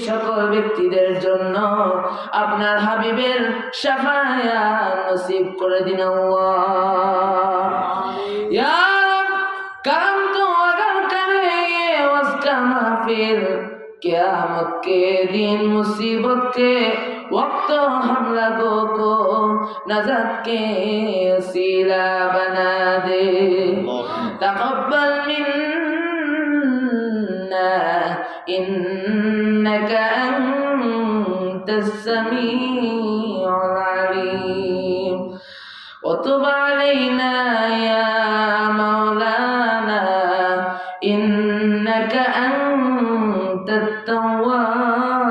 সকল ব্যক্তিদের জন্য আপনার হাবিবের শাফায়াত নসিব করে দিন আল্লাহ। ইয়া करम तो अगर करे उसका महफिल क़यामत के दिन मुसीबत के वक्त हम लोगों को नज़र के वसीला बना दे। तक़ब्बल मिन्ना इन्नका अंतस समीउल अलीम व तुब अलैना या إنك أنت التواب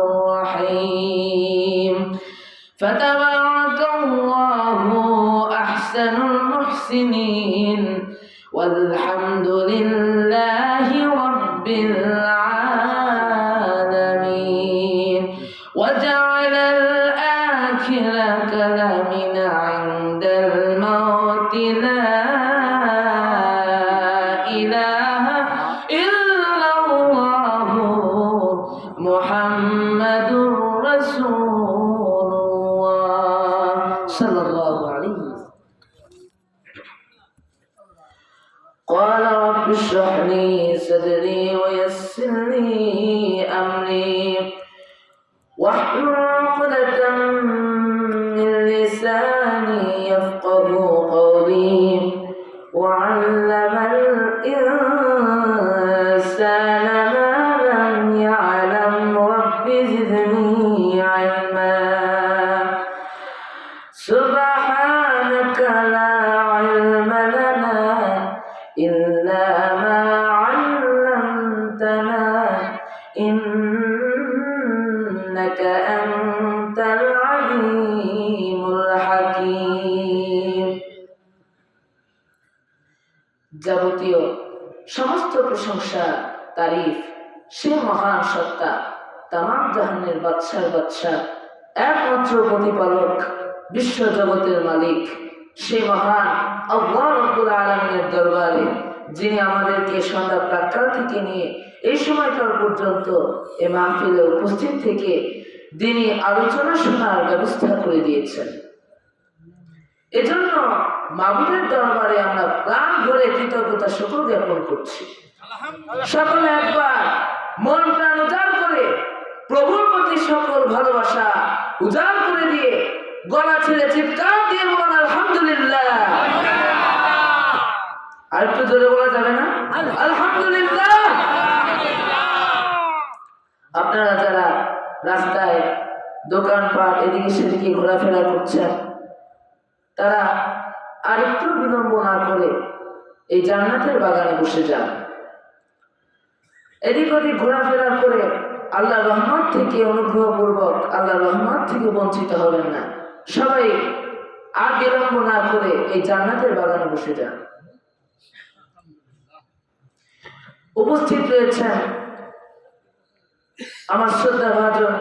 الرحيم فتبارك الله أحسن المحسنين والحمد لله رب العالمين وجعل الآخر كلامنا عند الموت لا محمد رسول الله صلى الله عليه وسلم قال رب اشرح لي صدري ويسر لي أمري واحلل عقدة من لساني يفقه قولي وعلم الإنسان زدني علما سبحانك لا علم لنا إلا ما علمتنا إنك أنت العليم الحكيم যাবতীয় সমস্ত প্রশংসা তারিফ সে মহান সত্তা তামাম জাহানের বাদশার বাদশাহ একমাত্র প্রতিপালক বিশ্ব জগতের মালিক সে মহান আল্লাহ রাব্বুল আলামিনের দরবারে যিনি আমাদেরকে সন্ধ্যা প্রাক্কাল থেকে নিয়ে এই সময়কাল পর্যন্ত এই মাহফিলে উপস্থিত থেকে দিনী আলোচনা শোনার ব্যবস্থা করে দিয়েছেন। এজন্য মাবুদের দরবারে আমরা প্রাণ ভরে কৃতজ্ঞতা শুকর জ্ঞাপন করছি। সকলে একবার মন প্রাণ উজাড় করে প্রভুর প্রতি সকল ভালোবাসা উজাড় করে দিয়ে গলা ছেড়ে চিৎকার দিয়ে বলুন আলহামদুলিল্লাহ। আর একটু জোরে বলা যাবে না? আলহামদুলিল্লাহ। আপনারা যারা রাস্তায় দোকানপাট এদিকে সেদিকে ঘোরাফেরা করছেন তারা আর একটু বিলম্ব না করে এই জান্নাতের বাগানে বসে যান। এদিক ওদিক ঘোরাফেরা করে আল্লাহ রহমত থেকে অনুগ্রহপূর্বক আল্লাহ রহমত থেকে বঞ্চিত হবেন না। সবাই আর বিলম্ব না করে এই জান্নাতের বাগানে বসে যান। উপস্থিত রয়েছেন আমার শ্রদ্ধাভাজন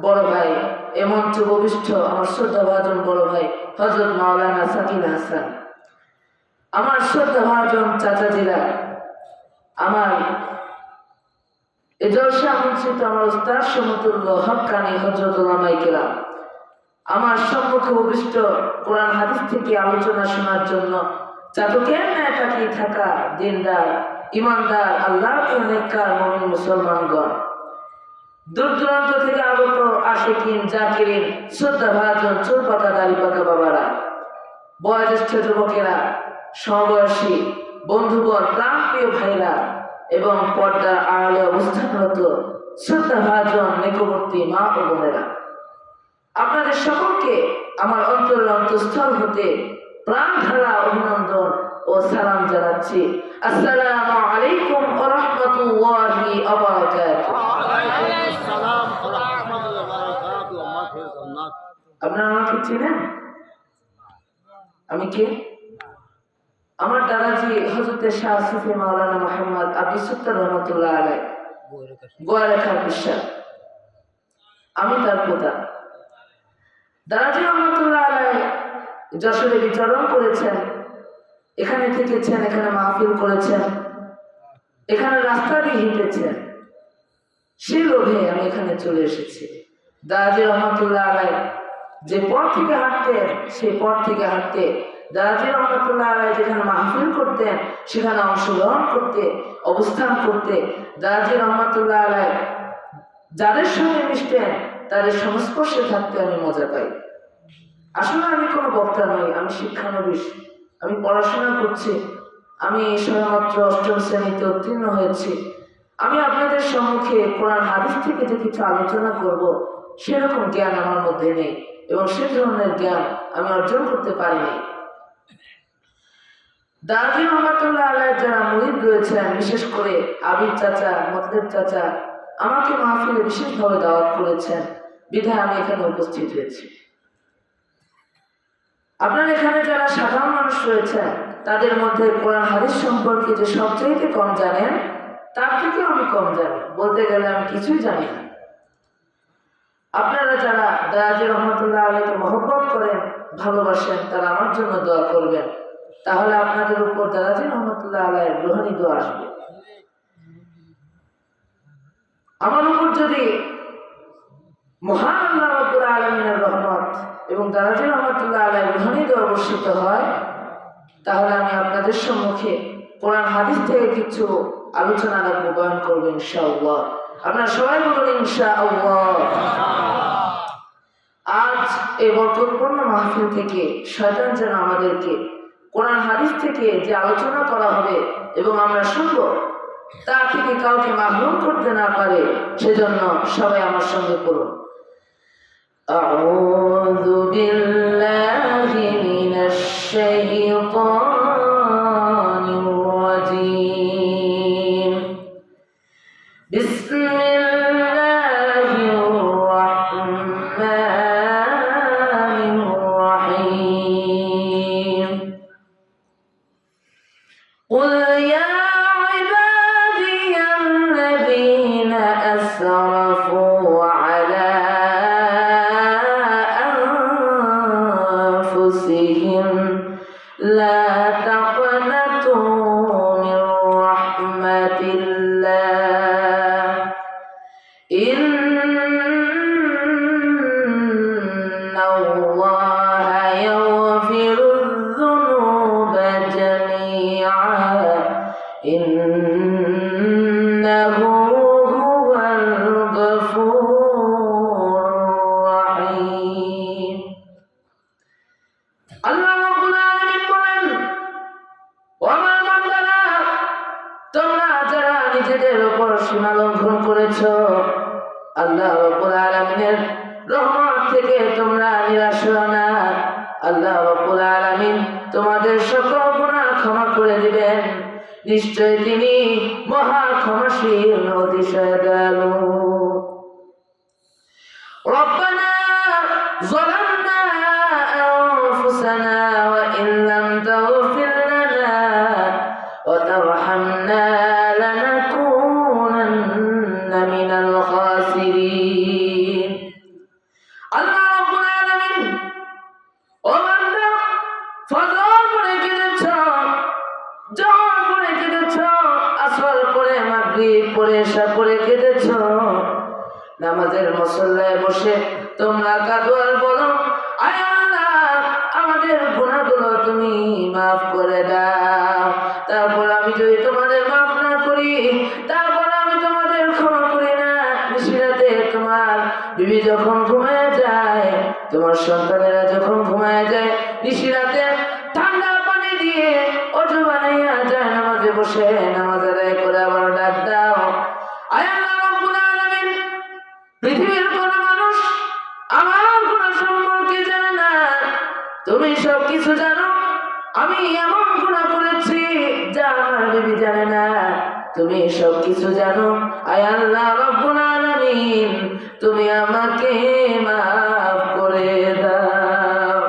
বড় ভাই, এ মঞ্চে উপবিষ্ট আমার শ্রদ্ধাভাজন বড় ভাই হযরত মাওলানা সাকিব হাসান, আমার শ্রদ্ধাভাজন চাচাজিরা, আমার এই জলসা আমন্ত্রিত আমার উস্তাদ সমতুল্য হক্কানি হযরত উলামায়ে কেরাম, আমার সম্মুখে উপবিষ্ট কোরআন হাদিস থেকে আলোচনা শোনার জন্য চাতকের ন্যায় তাকিয়ে থাকা দিনদার ইমানদার আল্লাহর নেককার মুমিন মুসলমানগণ, দূর দূরান্ত থেকে আগত আশিকিন জাকিরিন, শ্রদ্ধাভাজন চুল পাকা দাড়ি পাকা বাবারা, বয়োজ্যেষ্ঠ যুবকেরা, সমবয়সী বন্ধুগণ, প্রাণপ্রিয় ভাইরা এবং পর্দার আড়ালে অবস্থানরত শ্রদ্ধাভাজন নিকটবর্তী মা ও বোনেরা, আপনাদের সকলকে আমার অন্তরের অন্তঃস্থল হতে প্রাণ ঢালা অভিনন্দন ও সালাম জানাচ্ছি। আসসালামু আলাইকুম ওয়া রাহমাতুল্লাহি ওয়া বারাকাতুহু। আপনারা আমাকে চেনেন? আমি কে? আমার দাদাজি হযরত শাহ সুফি মাওলানা মুহাম্মদ আব্দুস সত্তার রহমাতুল্লাহ আলাইহি গোয়ারেখার বিশ্বাস, আমি তার পিতা। দাদাজি রহমাতুল্লাহ আলাইহি যশোরে বিচরণ করেছেন, এখানে থেকেছেন, এখানে মাহফিল করেছেন, এখানে রাস্তা দিয়ে হেঁটেছেন। সেই লোভে আমি এখানে চলে এসেছি। দারাজি রহমতুল্লাহ আলাই যে পথ থেকে হাঁটতেন, সেই পথ থেকে হাঁটতে, দারাজি রহমতুল্লাহ আলাই যেখানে মাহফিল করতেন সেখানে অংশগ্রহণ করতে, অবস্থান করতে, দারাজি রহমতুল্লাহ আলাই যাদের সঙ্গে মিশতেন তাদের সংস্পর্শে থাকতে আমি মজা পাই। আসলে আমি কোনো বক্তা নই, আমি শিক্ষানবিশ, আমি পড়াশোনা করছি, আমি সবেমাত্র ৮ম শ্রেণীতে উত্তীর্ণ হয়েছি। আমি আপনাদের সম্মুখে কোরআন হাদিস থেকে যে কিছু আলোচনা করব সেরকম জ্ঞান আমার মধ্যে নেই এবং সে ধরনের জ্ঞান আমি অর্জন করতে পারিনি। দারাজি রহমতুল্লাহ আলাইহির যারা মুরিদ রয়েছেন, বিশেষ করে আবিদ চাচা, মতলেব চাচা আমাকে মাহফিলে বিশেষভাবে দাওয়াত করেছেন, বিধায় আমি এখানে উপস্থিত হয়েছি। আপনার এখানে যারা সাধারণ মানুষ রয়েছেন তাদের মধ্যে কোরআন হাদিস সম্পর্কে যে সবচাইতে কম জানেন তার থেকেও আমি কম জানি, বলতে গেলে আমি কিছুই জানি না। আপনারা যারা দারাজি রহমতুল্লাহ আলাইকে মহব্বত করেন, ভালোবাসেন, তারা আমার জন্য দোয়া করবেন, তাহলে আপনাদের উপর দারাজি রহমতুল্লাহ আলাইয়ের রুহানি দোয়া আসবে। আমার উপর যদি মহান আল্লাহ রাব্বুল আলামিনের রহমত এবং দারাজি রহমতুল্লাহ আলাইহির রুহানি দোয়া বর্ষিত হয়, তাহলে আমি আপনাদের সম্মুখে কোরআন হাদিস থেকে কিছু আলোচনা রাখবো, বয়ান করবো ইনশাআল্লাহ। আপনারা সবাই বলুন ইনশাআল্লাহ। আজ এই বরকতপূর্ণ মাহফিল থেকে শয়তান যেন আমাদেরকে কোরআন হাদিস থেকে যে আলোচনা করা হবে এবং আমরা শুনবো তা থেকে কাউকে মাহরুম করতে না পারে, সেজন্য সবাই আমার সঙ্গে পড়ুন। আউযু বিল্লাহি মিনাশ শাইতানির রাজীম। বিসমিল্লাহির রাহমানির রাহিম। কুল ইয়া ইবাদিয়াল্লাযীনা আসরাফু আলা আনফুসিহিম লা তাকনাতু মির রাহমাতিল্লাহ ইন্নাল্লাহা ইয়াগফিরুয-যুনুবা জামিআ ইন্নাহু হুয়াল গফুরুর রাহিম। আল্লাহ রাব্বুল আলামিন বলেন, ও আমার বান্দারা, তোমরা যারা নিজেদের উপর সীমা লঙ্ঘন করেছো, আল্লাহ রাব্বুল আলামিনের রহমত থেকে তোমরা নিরাশ হও না। আল্লাহ রাব্বুল আলামিন তোমাদের সকল গুনাহ ক্ষমা করে দিবেন। নিশ্চয় তিনি মহা ক্ষমাশীল, অতিশয় দয়ালু। রব্বানা যালামনা আনফুসানা ওয়া ইন লাম তাগফির লানা ওয়া তারহামনা লানাকুনান্না মিনাল খাসিরিন। আল্লাহ রাব্বুল আলামিন, ও বান্দা, ফজর পড়ে কেঁদেছ, জোহর পড়ে কেঁদেছ, আসর পড়ে, মাগরিব পড়ে, এশা পড়ে কেঁদেছ। নামাজের মুসল্লায় বসে তোমরা কাঁদো আর বলো, আয় আল্লাহ, আমাদের গুনাহগুলো তুমি মাফ করে দাও। তারপর আমি যদি তোমাদের মাফ না করি, তারপর আমি তোমাদের ক্ষমা করি না। নিশিরাতে তোমার বিবি যখন ঘুমায় যায়, তোমার সন্তানেরা যখন ঘুমায় যায়, নিশিরাতে ঠান্ডা পানি দিয়ে অজু বানাইয়া যায়, নামাজে বসে নামাজ আদায় করে আবার ডাক দাও, আয় আল্লাহ রাব্বুল আলামিন, পৃথিবীর কোন মানুষ আমার গুনাহ সম্পর্কে জানে না, তুমি সব কিছু জানো। আমি এমন গুনাহ করেছি যা আমার বিবি জানে না, তুমি সব কিছু জানো। আয় আল্লাহ রাব্বুল আলামিন, তুমি আমাকে মাফ করে দাও।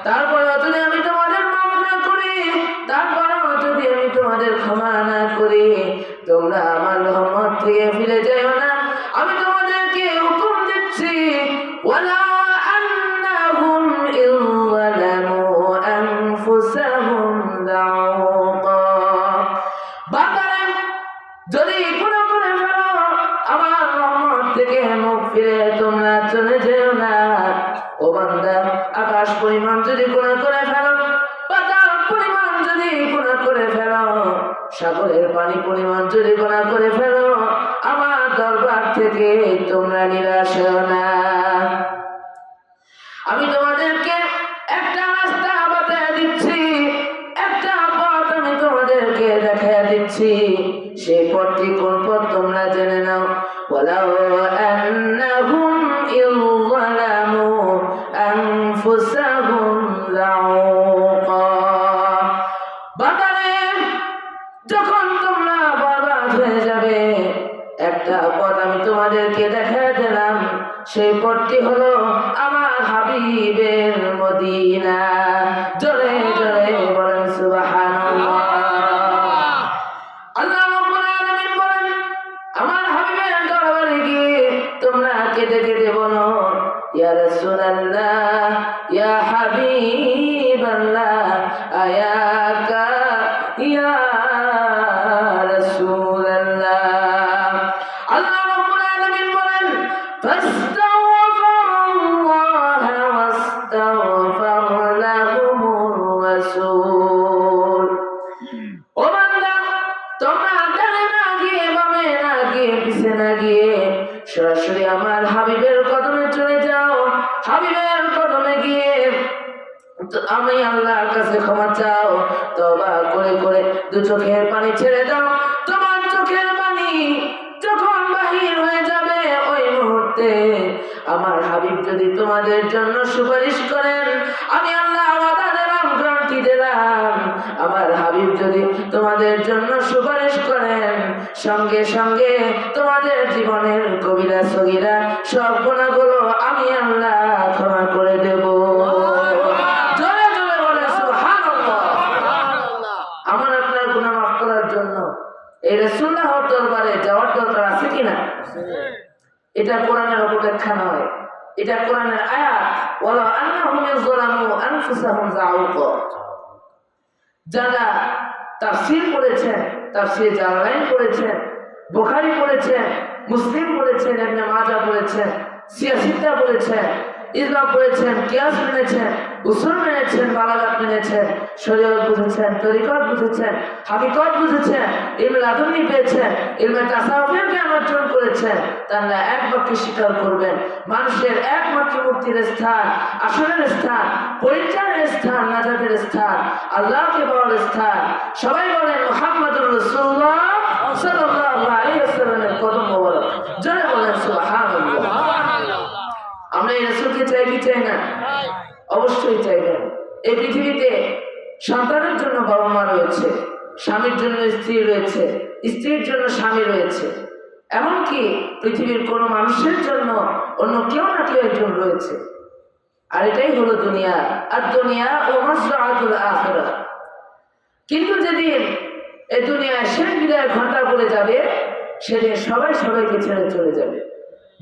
তারপরে যদি আমি তোমাদের মাফ না করি, তারপরেও যদি আমি তোমাদের ক্ষমা না করি, তোমরা আমার রহমত থেকে ফিরে যাও না। আমি তোমাদেরকে হুকুম দিচ্ছি, ওয়ালা আন্নাহুম ইযলামু আনফুসাহুম যাওকা। বান্দারা যদি গুনাহ করে ফেলো, আমার মুখ ফিরে তোমরা চলে যেও না। ও বান্দা, আকাশ পরিমাণ যদি গুনাহ করে ফেলো, পাতাল পরিমাণ যদি গুনাহ করে ফেলো, সাগরের পানি পরিমাণ যদি গুনাহ করে ফেলো, আমার দরবার থেকে তোমরা নিরাশ হও না। আমি তোমাদেরকে একটা রাস্তা বাতায় দিচ্ছি, একটা পথ আমি তোমাদেরকে দেখায় দিচ্ছি। সেই পথটি কোন পথ তোমরা জেনে নাও। ওয়ালাউ আন্নাহুম ইযলামু আনফুসাহুম লাউকা। বাদারে যখন তোমরা বরবাদ হয়ে যাবে, একটা পথ আমি তোমাদেরকে দেখায় দিলাম। সেই পথটি হলো আমার হাবিবের মদিনা। জোরে জোরে বলেন সুবহানাল্লাহ। আল্লাহ রাব্বুল আলামিন বলেন, আমার হাবিবের দরবারে গিয়ে তোমরা কেঁদে কেঁদে বলো, ইয়া রাসূলুল্লাহ, ইয়া হাবিবাল্লাহ, আয়াকা ইয়া রাসূলুল্লাহ। আল্লাহ রাব্বুল আলামিন বলেন, ফাস্তাগফিরুল্লাহ ওয়াস্তাগফার লাহুমুর রাসূল। ও বান্দা, তোমরা ডানে না গিয়ে, বামে না গিয়ে, পিছে না গিয়ে সরাসরি আমার হাবিবের কদমে চলে যাও। হাবিবের কদমে গিয়ে আমি আল্লাহর কাছে ক্ষমা চাও। তওবা করে করে দু চোখের পানি ছেড়ে দাও। তোমার চোখের পানি যখন বাহির হয়ে যাবে, ওই মুহূর্তে আমার হাবিব যদি তোমাদের জন্য সুপারিশ করেন, আমি আল্লাহ ওয়াদা দিলাম, গ্যারান্টি দিলাম, আমার হাবিব যদি তোমাদের জন্য সুপারিশ করেন, সঙ্গে সঙ্গে তোমাদের জীবনের কবিরা সগীরা সব গুনাহগুলো আমি আল্লাহ ক্ষমা করে দেব। জোরে জোরে বলে সুবহানাল্লাহ। আমার আপনার গুনাহ মাফ করার জন্য এই রাসূলুল্লাহর দরবারে যাওয়ার দরকার আছে কিনা? এটা কোরআনের অপব্যাখ্যা নয়, এটা কোরআনের আয়াত। ওয়ালা আন্নাহুম ইয়াযলামু আনফুসাহুম যাউকা। যারা তাফসীর পড়েছেন, তাফসীর জালালাইন পড়েছেন, বুখারী পড়েছেন, মুসলিম পড়েছেন, ইবনে মাজাহ পড়েছেন, সিয়াসিত্তা পড়েছেন, ইজমা পড়েছেন, কিয়াস মেনেছেন, উসুল মেনেছেন, বালাগাত মেনেছেন, শরীয়ত বুঝেছেন, তরিকত বুঝেছেন, হাকিকত বুঝেছেন, ইলমে লাদুন্নি পেয়েছেন, ইলমে তাসাউফের জ্ঞান অর্জন করেছেন, তারা এক বাক্যে স্বীকার করবেন, মানুষের একমাত্র মুক্তির স্থান, আসনের স্থান, পরিত্রাণের স্থান, নাজাতের স্থান, আল্লাহকে পাওয়ার স্থান। সবাই বলেন মুহাম্মাদুর রাসূলুল্লাহ সাল্লাল্লাহু আলাইহি ওয়াসাল্লামের কদম মোবারক। জোরে বলেন সুবহানাল্লাহ। আমরা এই রাসূলকে চাই কি চাই না? অবশ্যই চাইবেন। এই পৃথিবীতে সন্তানের জন্য বাবা মা রয়েছে, স্বামীর জন্য স্ত্রী রয়েছে, স্ত্রীর জন্য স্বামী রয়েছে, এমনকি পৃথিবীর কোনো মানুষের জন্য অন্য কেউ না কেউ একজন রয়েছে। আর এটাই হলো দুনিয়া। আর দুনিয়া ও মাসরাতুল আখিরাহ। কিন্তু যেদিন এই দুনিয়ায় শেষ বিদায়ের ঘন্টা পড়ে যাবে, সেদিন সবাই সবাইকে ছেড়ে চলে যাবে।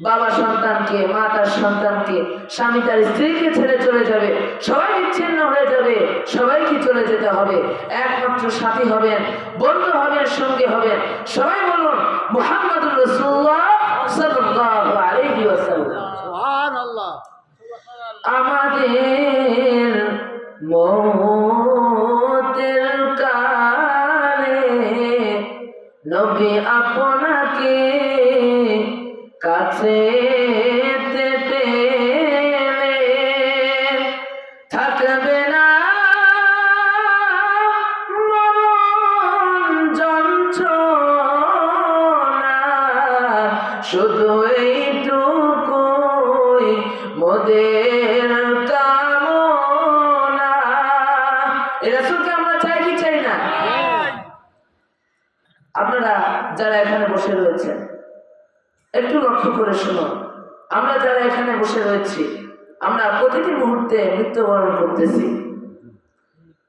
বাবা সন্তানকে, মা তার সন্তানকে, স্বামী তার স্ত্রীকে ছেড়ে চলে যাবে। সবাই বিচ্ছিন্ন হয়ে যাবে, সবাইকে চলে যেতে হবে। একমাত্র সাথী হবেন, বন্ধু হবেন, সঙ্গী হবেন। সবাই বলুন মুহাম্মাদুর রাসূলুল্লাহ সাল্লাল্লাহু আলাইহি ওয়াসাল্লাম। সুবহানাল্লাহ। আমাদের মওতের কালে নবী আপনাকে কাছে পেলে থাকবে না মরণ যন্ত্রণা, শুধু এইটুকুই মোদের কামনা। এই রাসূলকে আমরা চাই কি চাই না? আপনারা যারা এখানে বসে রয়েছেন একটু লক্ষ্য করে শুনুন। আমরা যারা এখানে বসে রয়েছি, আমরা প্রতিটি মুহূর্তে মৃত্যুবরণ করতেছি।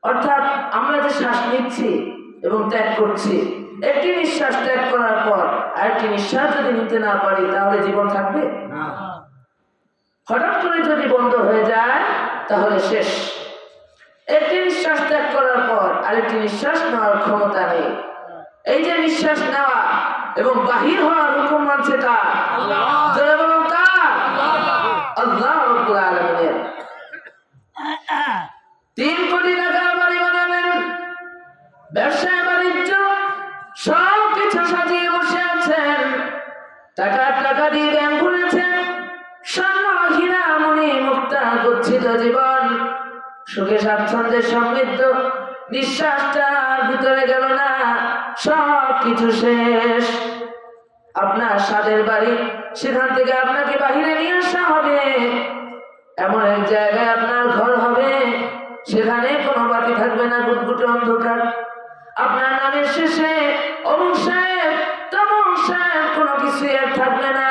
অর্থাৎ আমরা যে শ্বাস নিচ্ছি এবং ত্যাগ করছি, একটি নিঃশ্বাস ত্যাগ করার পর আরেকটি নিঃশ্বাস যদি নিতে না পারি, তাহলে জীবন থাকবে না। হঠাৎ করে যদি বন্ধ হয়ে যায় তাহলে শেষ। একটি নিঃশ্বাস ত্যাগ করার পর আরেকটি নিঃশ্বাস নেওয়ার ক্ষমতা নেই। এই যে নিঃশ্বাস নেওয়া, এবং বাহির হওয়ার হুকুম মানছে কার? জোরে বলুন কার? আল্লাহ রাব্বুল আলামিনের। 3 কোটি টাকার বাড়ি বানাবেন, ব্যবসা বাণিজ্য সব কিছু সাজিয়ে বসে আছেন, টাকা দিয়ে ব্যাংক খুলেছেন, স্বর্ণ হীরা মণি মুক্তা গচ্ছিত জীবন, সুখে স্বাচ্ছন্দ্যে সমৃদ্ধ, নিঃশ্বাসটার ভিতরে গেল না, সব কিছু শেষ। আপনার স্বাদের বাড়ি, সেখান থেকে আপনাকে বাহিরে নিয়ে আসা হবে, এমন এক জায়গায় আপনার ঘর হবে, সেখানে কোনো বাতি থাকবে না, গুটগুটে অন্ধকার। আপনার নামের শেষে অমুক সাহেব তমুক সাহেব কোনো কিছু আর থাকবে না।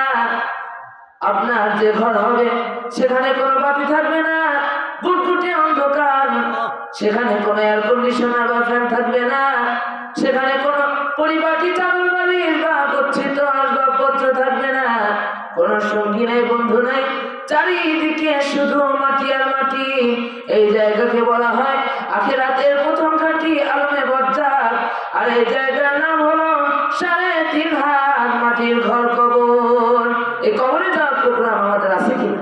আপনার যে ঘর হবে সেখানে কোনো বাতি থাকবে না, গুটগুটে অন্ধকার। সেখানে কোনো এয়ার কন্ডিশনার বা ফ্যান থাকবে না, সেখানে কোনো পরিপাটি চাদর বালিশ বা গচ্ছিত আসবাবপত্র থাকবে না, কোনো সঙ্গী নেই, বন্ধু নেই, চারিদিকে শুধু মাটি আর মাটি। এই জায়গাকে বলা হয় আখিরাতের প্রথম ঘাঁটি আলমে বজ্জার। আর এই জায়গার নাম হলো 3.5 হাত মাটির ঘর, কবর। এই কবরে যাওয়ার প্রোগ্রাম আমাদের আছে কিনা?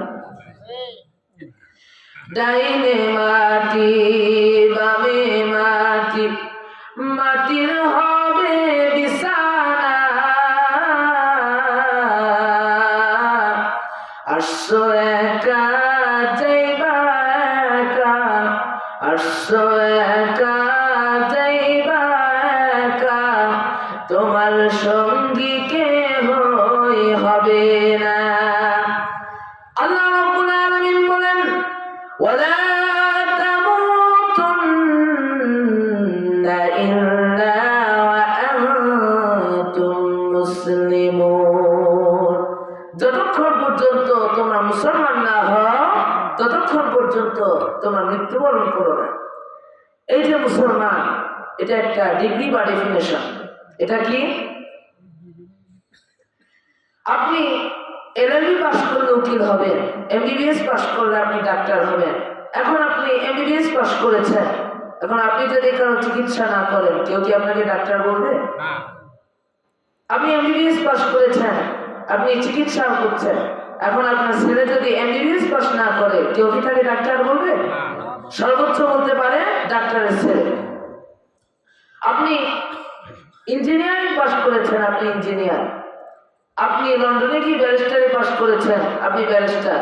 ডাইনে মাটি বামে মাটি, মাটির হবে বিছানা, আসছো একা যাইবা একা, আসছো একা যাইবা একা, তোমার সঙ্গী কেহই হবে না। আল্লাহ রাব্বুল আলামিন বলেন, ওয়ালা তামুতুন্না ইল্লা ওয়া আনতুম মুসলিমুন। যতক্ষণ পর্যন্ত তোমরা মুসলমান না হও, ততক্ষণ পর্যন্ত তোমরা মৃত্যুবরণ করো না। এই যে মুসলমান, এটা একটা ডিগ্রি বা ডেফিনেশন। এটা কি? আপনি এলএলবি পাস করলে উকিল হবেন, এমবিবিএস পাস করলে আপনি ডাক্তার হবেন। এখন আপনি এমবিবিএস পাস করেছেন, এখন আপনি যদি কারো চিকিৎসা না করেন, কেউ কি আপনাকে ডাক্তার বলবে? আপনি এমবিবিএস পাস করেছেন, আপনি চিকিৎসা করছেন, এখন আপনার ছেলে যদি এমবিবিএস পাস না করে, কেউ কি তাকে ডাক্তার বলবে? সর্বোচ্চ বলতে পারে ডাক্তারের ছেলে। আপনি ইঞ্জিনিয়ারিং পাস করেছেন, আপনি ইঞ্জিনিয়ার। আপনি লন্ডনে কি ব্যারিস্টারি পাস করেছেন, আপনি ব্যারিস্টার।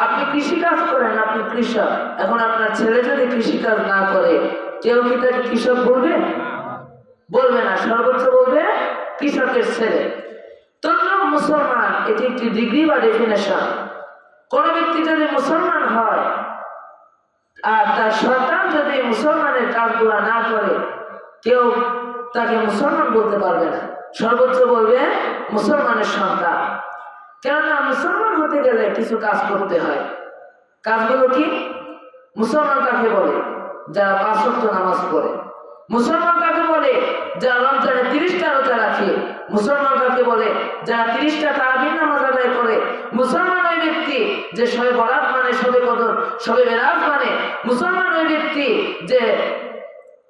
আপনি কৃষিকাজ করেন, আপনি কৃষক। এখন আপনার ছেলে যদি কৃষিকাজ না করে, কেউ কি তাকে কৃষক বলবে? বলবে না, সর্বোচ্চ বলবে কৃষকের ছেলে। তদ্রুপ মুসলমান, এটি একটি ডিগ্রি বা ডেফিনেশন। কোন ব্যক্তি যদি মুসলমান হয় আর তার সন্তান যদি মুসলমানের কাজগুলো না করে, কেউ তাকে মুসলমান বলতে পারবে না, সর্বোচ্চ বলবে মুসলমানের সন্তান। কেননা মুসলমান হতে গেলে কিছু কাজ করতে হয়। কাজগুলো কি? মুসলমান কাকে বলে? যারা 5 ওয়াক্ত নামাজ পড়ে। মুসলমান কাকে বলে? যারা রমজানে 30টা রোজা রাখে। মুসলমান কাকে বলে? যারা 30টা তারাবির নামাজ আদায় করে। মুসলমান ওই ব্যক্তি যে শবে বরাত মানে, শবে কদর, শবে বেরাত মানে। মুসলমান ওই ব্যক্তি যে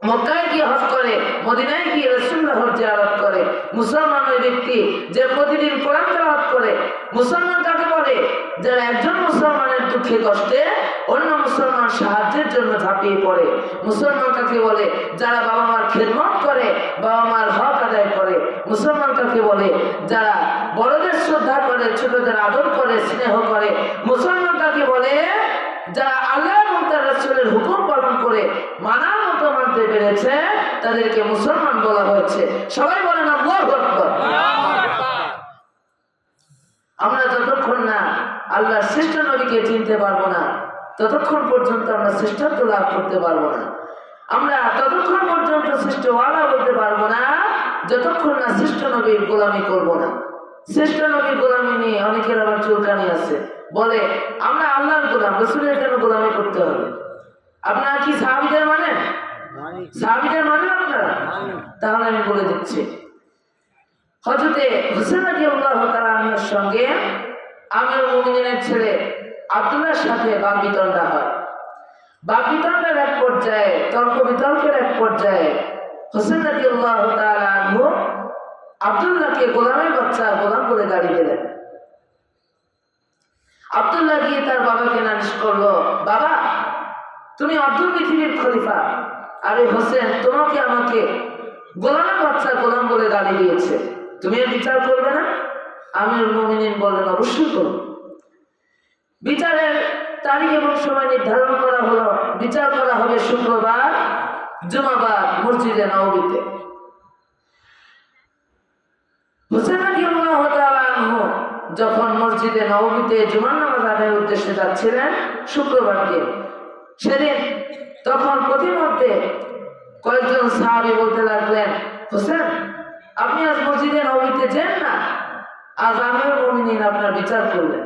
মক্কায় গিয়ে হজ করে, মদিনায় গিয়ে রাসূলুল্লাহর জিয়ারত করে। মুসলমান ওই ব্যক্তি যে প্রতিদিন কোরআন তেলাওয়াত করে। মুসলমান কাকে বলে? যারা একজন মুসলমানের দুঃখে কষ্টে অন্য মুসলমান সাহায্যের জন্য ঝাঁপিয়ে পড়ে। মুসলমান কাকে বলে? যারা বাবা মার খেদমত করে, বাবা মার হক আদায় করে। মুসলমান কাকে বলে? যারা বড়দের শ্রদ্ধা করে, ছোটদের আদর করে, স্নেহ করে। মুসলমান কাকে বলে? যারা আল্লাহ এবং তার রাসূলের হুকুম পালন করে মানার মতো মানতে পেরেছে, তাদেরকে মুসলমান বলা হয়েছে। সবাই বলেন আল্লাহু আকবার। আমরা যতক্ষণ না আল্লাহর শ্রেষ্ঠ নবীকে চিনতে পারবো না, ততক্ষণ পর্যন্ত আমরা শ্রেষ্ঠত্ব লাভ করতে পারবো না। আমরা ততক্ষণ পর্যন্ত শ্রেষ্ঠ ওয়ালা বলতে পারবো না, যতক্ষণ না শ্রেষ্ঠ নবীর গোলামি করবো না। শ্রেষ্ঠ নবীর গোলামি নিয়ে অনেকের আবার চুলকানি আছে, বলে আমরা আল্লাহর গোলাম, রাসূলের কেন গোলামি করতে হবে? আপনারা কি সাহাবীদের মানেন? সাহাবীদের মানেন আপনারা? তাহলে আমি বলে দিচ্ছি। হযরতে হুসাইন রাদিয়াল্লাহু তাআলা আনহুর সঙ্গে আমিরুল মুমিনিনের ছেলে আব্দুল্লাহর সাথে বাকবিতণ্ডা হয়। বাকবিতণ্ডার এক পর্যায়ে, তর্ক বিতর্কের এক পর্যায়ে হুসাইন রাদিয়াল্লাহু তাআলা আনহু আব্দুল্লাহকে গোলামের বাচ্চা গোলাম বলে গালি দিলেন। আব্দুল্লাহ গিয়ে তার বাবাকে নালিশ করলো, বাবা তুমি অর্ধ পৃথিবীর খলিফা, আরে হোসেন তোমাকে আমাকে গোলামের বাচ্চা গোলাম বলে গালি দিয়েছে, তুমি এর বিচার করবে না? আমিরুল মুমিনিন বললেন, অবশ্যই করব। বিচারের তারিখ এবং সময় নির্ধারণ করা হলো। বিচার করা হবে শুক্রবার জুমাবার মসজিদে নববীতে। হোসেন রাদিয়াল্লাহু তাআলা আনহু যখন মসজিদে নববীতে জুমার নামাজ আদায়ের উদ্দেশ্যে যাচ্ছিলেন শুক্রবার দিন, সেদিন তখন প্রতিমধ্যে কয়েকজন সাহাবী বলতে লাগলেন, হোসেন আপনি আজ মসজিদে নববীতে যান না, আজ আমিরুল মুমিনিন আপনার বিচার করলেন।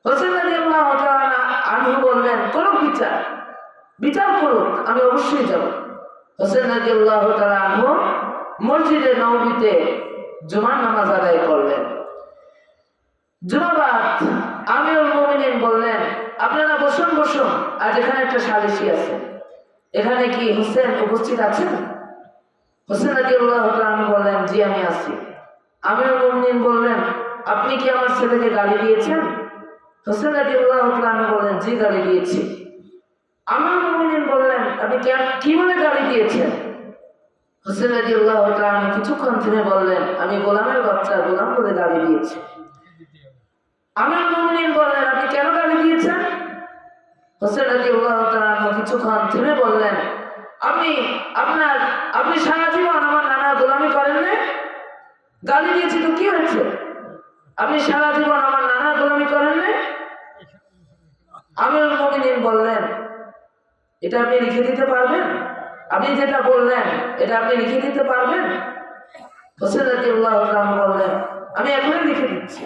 হোসেন রাদিয়াল্লাহু তাআলা আনহু বললেন, করুক বিচার, বিচার করুক, আমি অবশ্যই যাব। হোসেন রাদিয়াল্লাহু তাআলা আনহু মসজিদে নববীতে জুমার নামাজ আদায় করলেন। জুমাবাদ আমিরুল মুমিনিন বললেন, আপনারা বসুন বসুন, আজ এখানে একটা সালিশি আছে, এখানে কি হোসেন উপস্থিত আছেন? হোসেন রাদিয়াল্লাহু তাআলা আনহু বললেন, জি আমি আছি। আমিরুল মুমিনিন বললেন, আপনি কি আমার ছেলেকে গালি দিয়েছেন? হোসেন রাদিয়াল্লাহু তাআলা আনহু বললেন, জি গালি দিয়েছি। আমিরুল মুমিনিন বললেন, আপনি কি বলে গালি দিয়েছেন? হোসেন রাদিয়াল্লাহু তাআলা আনহু কিছুক্ষণ থেমে বললেন, আমি গোলামের বাচ্চা গোলাম বলে গালি দিয়েছি। আমিরুল মুমিনিন বললেন, আপনি কেন গালি দিয়েছেন? হোসেন রাদিয়াল্লাহু তাআলা আনহু কিছুক্ষণ থেমে বললেন, আপনি সারা জীবন আমার নানার গোলামি করেন না, গালি দিয়েছি তো কি হয়েছে? আপনি সারা জীবন আমার নানার গোলামি করেন না? আমিরুল মুমিনিন বললেন, এটা আপনি লিখে দিতে পারবেন? আপনি যেটা বললেন এটা আপনি লিখে দিতে পারবেন? হোসেন রাদিয়াল্লাহু তাআলা আনহু বললেন, আমি এখনই লিখে দিচ্ছি।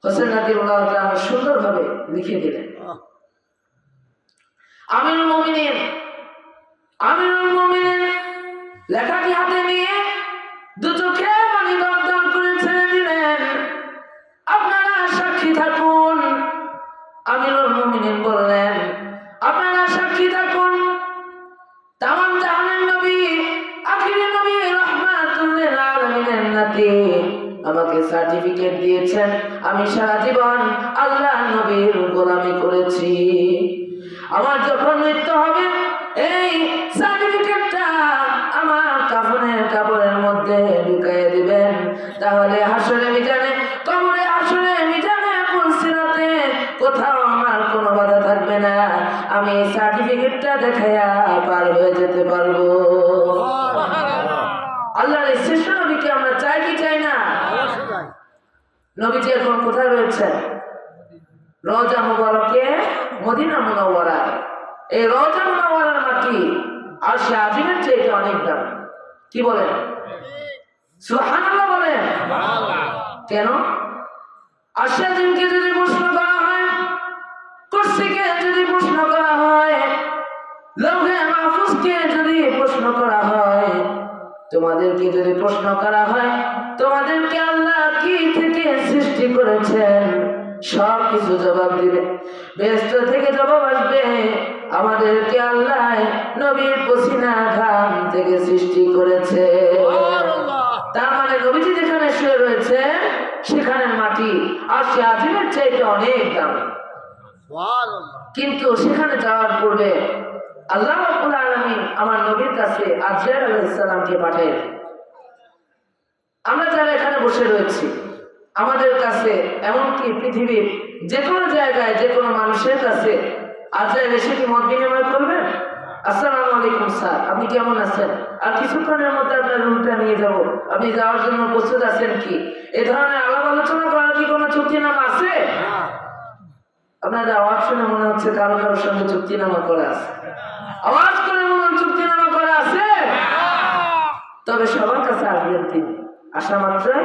হোসেন রাদিয়াল্লাহু তাআলা আনহু সুন্দরভাবে লিখে দিলেন। আমিরুল মুমিনিন লেখাটি হাতে নিয়ে দু চোখে পানি দরদর করে ছেড়ে দিলেন, আপনারা সাক্ষী থাকুন। আমিরুল মুমিনিন বললেন, আপনারা সাক্ষী থাকুন, তামাম জাহানের নবী আখিরের নবী রাহমাতুল লিল আলামিনের নাতি আমাকে সার্টিফিকেট দিয়েছেন, আমি সারা জীবন আল্লাহর নবীর গোলামি করেছি। আমার যখন মৃত্যু হবে এই সার্টিফিকেটটা আমার কাফনের কাপড়ের মধ্যে ঢুকিয়ে দিবেন, তাহলে হাসরে মিজানে, কবরে হাসরে মিজানে, পুলসিরাতে কোথাও আমার কোনো বাধা থাকবে না, আমি এই সার্টিফিকেটটা দেখাইয়া পার হয়ে যেতে পারবো। আল্লাহর এই শ্রেষ্ঠ নবীকে আমরা চাই কি চাই না? নবীজি এখন কোথায় রয়েছেন? রওজা মুবারকে মদিনা মুনাওয়ারায়। এই রওজা মুনাওয়ারার মাটি আরশে আজিমের চাইতে অনেক দাম। কি বলেন? সুবহানাল্লাহ বলেন। কেন? আরশে আজিমকে যদি প্রশ্ন করা হয়, কুরসিকে যদি প্রশ্ন করা হয়, লৌহে মাহফুজকে যদি প্রশ্ন করা হয়, তোমাদেরকে যদি প্রশ্ন করা হয় তোমাদেরকে আল্লাহ কি থেকে সৃষ্টি করেছেন, সব কিছু জবাব দিবে। বেহেশত থেকে জবাব আসবে, আমাদেরকে আল্লাহ নবীর পসিনা ঘাম থেকে সৃষ্টি করেছে। তার মানে নবীজি যেখানে শুয়ে রয়েছে সেখানের মাটি আরশে আজিমের চাইতে অনেক দামি। কিন্তু সেখানে যাওয়ার পূর্বে আল্লাহ রাব্বুল আলামিন আমার নবীর কাছে আজরাইল আলাইহিস সালামকে পাঠালেন। আমরা যারা এখানে বসে রয়েছি, আমাদের কাছে এমনকি পৃথিবীর যে কোনো জায়গায় যে কোনো মানুষের কাছে আজরাইল এসে কি মত বিনিময় করবেন? আসসালামু আলাইকুম স্যার, আপনি কেমন আছেন? আর কিছুক্ষণের মধ্যে আপনার রুমটা নিয়ে যাব, আপনি যাওয়ার জন্য প্রস্তুত আছেন কি? এই ধরনের আলাপ আলোচনা করার কি কোনো চুক্তিনামা আছে? আপনাদের আওয়াজ শুনে মনে হচ্ছে কারো কারোর সঙ্গে চুক্তিনামা করা আছে। আওয়াজ করে মনে হচ্ছে চুক্তিনামা করা আছে। তবে সবার কাছে আসবেন তিনি, আসা মাত্রই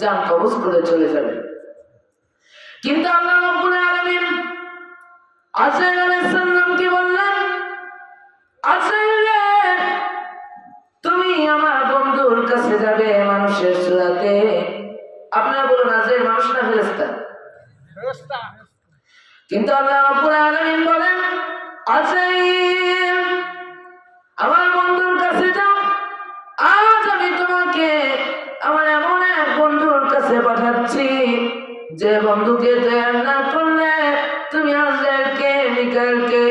জান কবজ করে চলে যাবেন। কিন্তু আল্লাহ রাব্বুল আলামিন আজরাইল আলাইহিস সালামকে বললেন, আজরাইল তুমি আমার বন্ধুর কাছে যাবে মানুষের সূরাতে। আপনারা বলুন আজরাইল মানুষ না ফেরেশতা? ফেরেশতা। কিন্তু আল্লাহ রাব্বুল আলামিন বলেন, আজরাইল আমার বন্ধুর কাছে যাও, আজ আমি তোমাকে আমার এমন এক বন্ধুর কাছে পাঠাচ্ছি যে বন্ধুকে তৈরি না করলে তুমি আজরাইলকে, মিকাইলকে,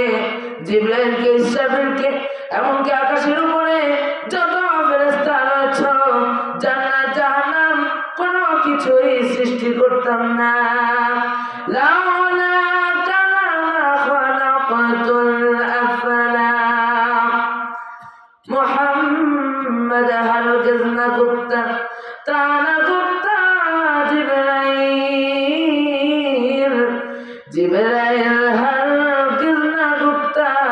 জিবরাইলকে, ইসরাফিলকে, এমনকি আকাশের উপরে যত ফেরেশতা রয়েছে, জান্নাত জাহান্নাম কোনো কিছুই সৃষ্টি করতাম না। লাউলা কানা খালাকাতুল আফলাক মুহাম্মদ হারগিজ না করতাম, তা না করতাম জিবরাইল, জিবরাইল হারগিজ না করতাম,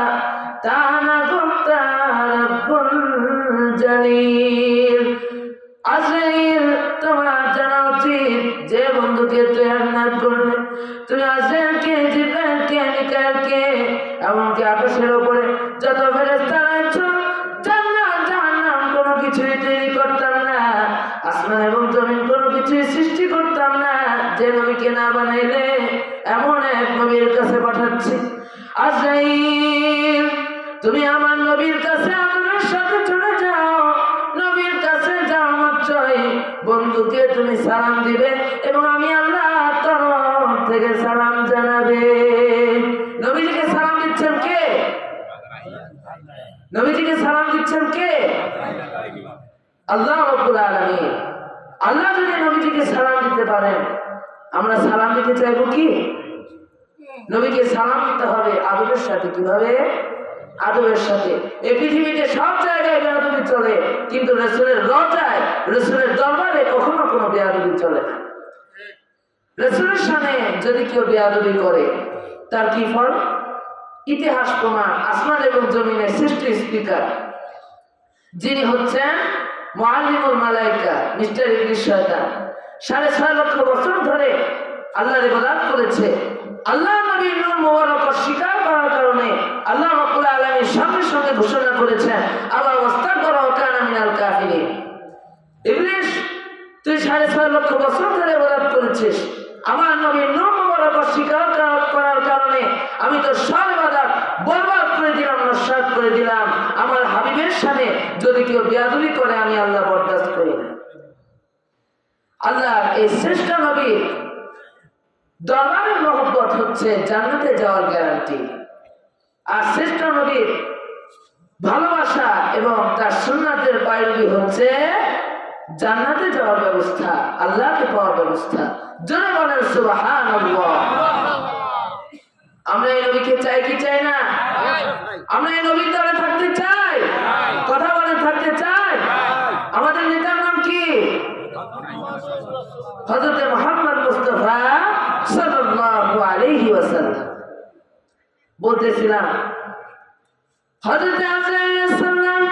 তা না করতাম রব্বুল জলিল। আজরাইল, তোমার জানা উচিত যে বন্ধুকে তৈরি না করলে তুমি আজরাইলকে, জিবরাইলকে, মিকাইলকে, এমনকি আকাশের উপরে যত ফেরেশতা রয়েছে, জান্নাত জাহান্নাম কোনো কিছুই তৈরি করতাম না, আসমান এবং জমিন কোনো কিছুই সৃষ্টি করতাম না, যে নবীকে না বানাইলে এমন এক নবীর কাছে পাঠাচ্ছি। আজরাইল, তুমি আমার নবীর কাছে আদরের সাথে চলে যাও। নবীর কাছে যাও মাত্রই বন্ধুকে তুমি সালাম দিবে এবং আমি আল্লাহর তরফ থেকে সালাম জানাবে। নবীজিকে সালাম দিচ্ছেন কে? নবীজিকে সালাম দিচ্ছেন কে? আল্লাহ রাব্বুল আলামিন। আল্লাহ যদি নবীজিকে সালাম দিতে পারেন, আমরা সালাম দিতে চাইবো কি? নবীকে সালাম দিতে হবে আদবের সাথে। কিভাবে? আদবের সাথে। এই পৃথিবীতে সব জায়গায় বেয়াদবি চলে, কিন্তু রাসূলের রওজায়, রাসূলের দরবারে কখনো কোনো বেয়াদবি চলে না। রাসূলের সামনে যদি কেউ বেয়াদবি করে, তার কি ফল? ইতিহাস প্রমাণ, আসমান এবং জমিনের শ্রেষ্ঠ স্পিকার যিনি হচ্ছেন মুআল্লিমুল মালায়েকা, মিস্টার ইবলিস শয়তান, 6.5 লক্ষ বছর ধরে আল্লাহর ইবাদত করেছে। আল্লাহ নবীর নূর মুবারক অস্বীকার করার কারণে আল্লাহ রাব্বুল আলামিন সঙ্গে সঙ্গে ঘোষণা করেছেন, আল্লাহ ওয়াস্তাগফারা ওয়া কানা মিনাল কাফিরিন। ইবলিস, তুই 6.5 লক্ষ বছর ধরে ইবাদত করেছিস, আমার নবীর নূর মুবারক অস্বীকার করার কারণে আমি তো সব ইবাদত বরবাদ করে দিলাম, নস্যাৎ করে দিলাম। আমার হাবিবের সামনে যদি কেউ বেয়াদবি করে, আমি আল্লাহ বরদাস্ত করি না। আল্লাহর এই শ্রেষ্ঠ নবীর দরবারের মহব্বত হচ্ছে জান্নাতে যাওয়ার গ্যারান্টি। আর শ্রেষ্ঠ নবীর ভালোবাসা এবং তার সুন্নাতের পায়রবি হচ্ছে জান্নাতে যাওয়ার ব্যবস্থা, আল্লাহকে পাওয়ার ব্যবস্থা। জোরে বলেন সুবহানাল্লাহ। আমরা এই নবীকে চাই কি চাই না? আমরা এই নবীর দ্বারা থাকতে চাই, কথা বলে থাকতে চাই। আমাদের নেতার নাম কি? হযরত মুহাম্মদ মুস্তাফা সাল্লাল্লাহু আলাইহি ওয়াসাল্লাম। বলতেছিলাম, হযরত আজরাইল আলাইহিস সালাম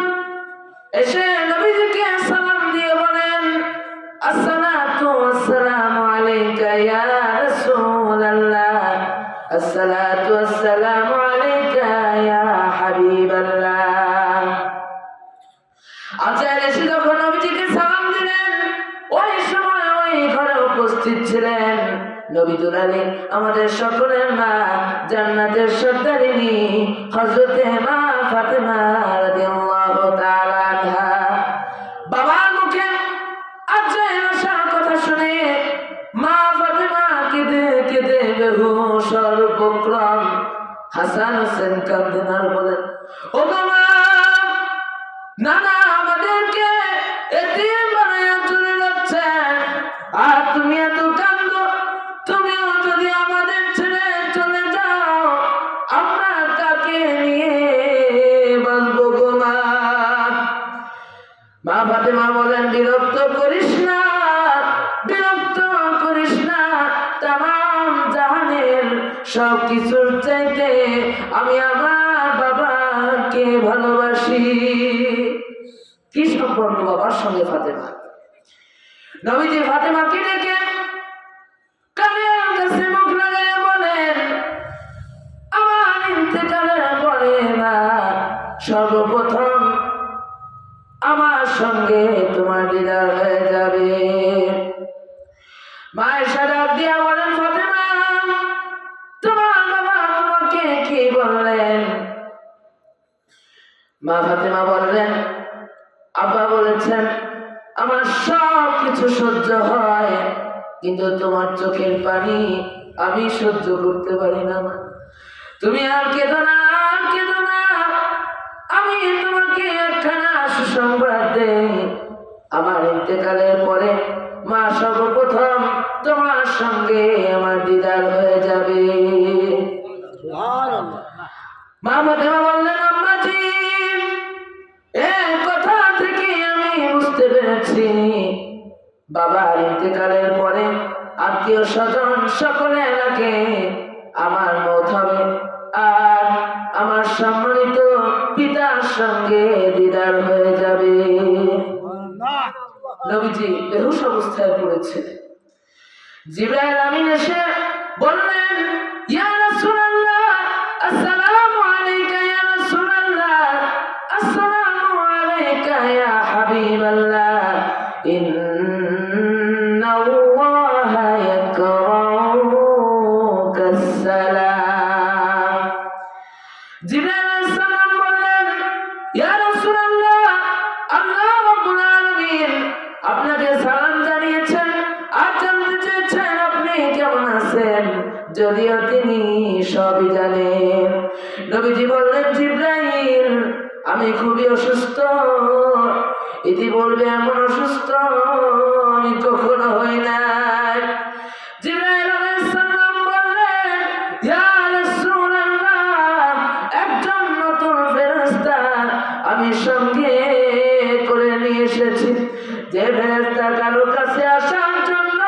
এসে নবীজিকে সালাম দিয়ে বলেন, আসসালাতু ওয়াসসালামু আলাইকা ইয়া রাসূলুল্লাহ, আসসালাতু ওয়াসসালামু আলাইকা ইয়া হাবিবাল্লাহ। আজরাইল এসে যখন নবীজিকে সালাম দিলেন, ওই সময় ওই ঘরে উপস্থিত ছিলেন নবী দুলালী, আমাদের সকলের মা, জান্নাতের সর্দারিনী হযরতে মা ফাতেমা রাদিয়াল্লাহু তাআলা আনহা। বাবার মুখে আজরাইল আসার কথা শুনে মা ফাতেমা কেঁদে কেঁদে বেহুশ সর্বক্রম হাসান হোসেন কাঁদতেন আর বলেন, ও বাবা, নানা আমাদেরকে এতিম বানায়া চলে যাচ্ছেন, আর তুমি এত কাঁদো। তুমিও যদি আমাদের ছেড়ে চলে যাও, আমরা কাকে নিয়ে বাঁচবো গো মা? মা ফাতেমা বলেন, বিরক্ত করিস না, বিরক্ত করিস না। তামাম জাহানের সব কিছুর চাইতে আমি আমার বাবাকে ভালোবাসি। কি সম্পর্ক বাবার সঙ্গে ফাতেমা? নবীজি ফাতেমাকে ডেকে কানের কাছে মুখ লাগায় বলেন, আমার ইন্তেকালের পরে না, সর্বপ্রথম আমার সঙ্গে তোমার দিদার হয়ে যাবে। মায়ের সারা দিয়া বলেন, ফাতেমা, তোমার বাবা তোমাকে কি বললেন? মা ফাতেমা বললেন, আব্বা বলেছে বলেছেন আমার সব কিছু সহ্য হয়, কিন্তু তোমার চোখের পানি আমি সহ্য করতে পারি না। তুমি আর কেঁদো না, আর কেঁদো না। আমি তোমাকে একখানা সুসংবাদ দেই, আমার ইন্তেকালের পরে মা সর্বপ্রথম তোমার সঙ্গে আমার দিদার হয়ে যাবে। মা ফাতেমা বললেন, আম্মাজি এই কথা থেকে আমি বুঝতে পেরেছি বাবার ইন্তেকালের পরে আত্মীয় স্বজন সকলের আগে আমার মত হবে, আর আমার সম্মানিত পিতার সঙ্গে দিদার হয়ে যাবে। নবীজি বেহুশ অবস্থায় পড়েছে। জিবরাইল আমিন এসে বললেন, ইয়া রাসূলুল্লাহ, আসসালামু আলাইকা ইয়া রাসূলুল্লাহ, আসসালামু আলাইকা ইয়া হাবিবাল্লাহ, ইন্নাল্লাহা ইয়াকরাউকা আসসালাম। জিবরাইল আলাইহিস সালাম বললেন, ইয়া রাসূলুল্লাহ, আল্লাহ রাব্বুল আলামিন আপনাকে সালাম জানিয়েছেন আর জানতে চেয়েছেন আপনি কেমন আছেন, যদিও তিনি সবই জানেন। নবীজি বললেন, জিবরাইল আমি খুবই অসুস্থ, ইতি বলবে এমন অসুস্থ আমি কখনো হই নাই। জিবরাইল আলাইহিস সালাম বললেন, ইয়া রাসূলুল্লাহ, একজন নতুন ফেরেশতা আমি সঙ্গে করে নিয়ে এসেছি, যে ফেরেশতা কারো কাছে আসার জন্য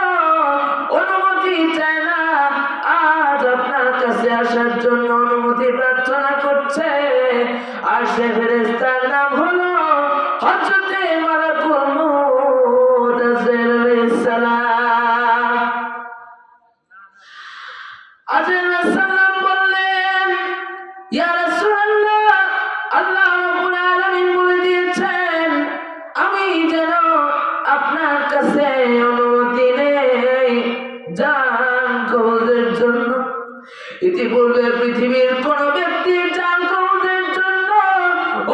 অনুমতি চায় না, আজ আপনার কাছে আসার জন্য অনুমতি প্রার্থনা করছে। আর সে ফেরেশতার নাম হলো হযরতে মালাকুল মউত আলাইহিস সালাম। আজরাইল আলাইহিস সালাম বললেন, ইয়া রাসূলুল্লাহ, আল্লাহ রাব্বুল আলামিন বলে দিয়েছেন আমি যেন আপনার কাছে অনুমতি নেই জান কবজের জন্য। ইতিপূর্বে পৃথিবীর কোন ব্যক্তির জান কবজের জন্য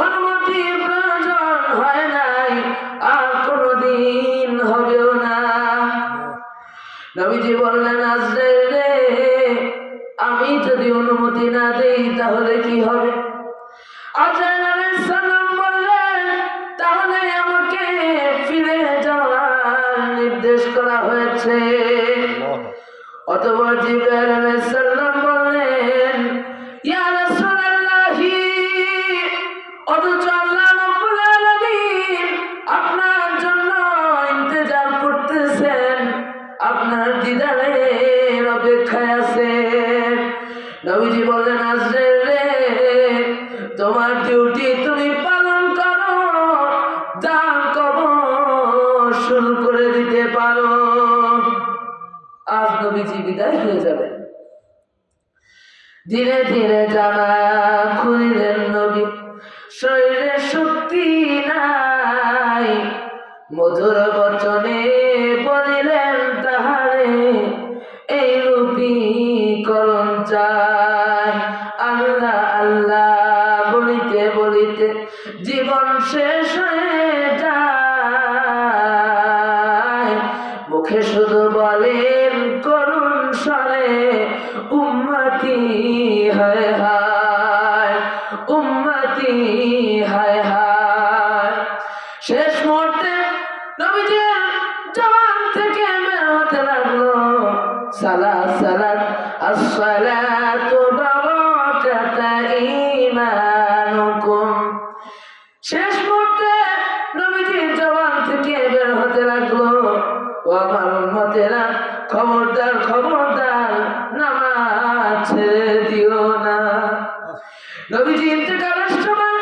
অনুমতির প্রয়োজন হয় নাই, আর কোনদিন হবেও না। নবীজি বললেন, আজরাইল রে, আমি যদি অনুমতি না দেই তাহলে কি হবে? আজরাইল আলাইহিস সালাম বললেন, তাহলে আমাকে ফিরে যাওয়ার নির্দেশ করা হয়েছে। অতঃপর জিবরাইল আলাইহিস সালাম বললেন, ইয়া রাসূলুল্লাহ, অথচ আল্লাহ রাব্বুল আলামিন আপনার জন্য ইন্তজার করতেছেন, আপনার দিদারের অপেক্ষায় আছেন। নবীজি বললেন, আজরাইল রে, তোমার ডিউটি তুমি পালন করো, দান কবর শুরু করে দিতে পারো। আজ নবীজি বিদায় হয়ে যাবেন। ধীরে ধীরে জানা খুলিলেন নবী, শরীরে শক্তি নাই, মধুর বচনে বলিলেন তাহারে এই রূপী করণ চাই। আল্লাহ আল্লাহ বলিতে বলিতে জীবন শেষ হয়ে যায়, মুখে শুধু বলেন করুণ স্বরে, উম্মতি হায় হায়, উম্মতি হায় হায়। শেষ মুহূর্তে নবীজির জবান থেকে বের হতে লাগলো, সালাত সালাত আসসালাতু বারাকাতা ঈমানুকুম। শেষ মুহূর্তে নবীজির জবান থেকে বের হতে লাগলো, ও আমার উম্মতেরা, খবরদার খবরদার নামাজ ছেড়ে দিও না। নবীজি ইন্তেকালের সময়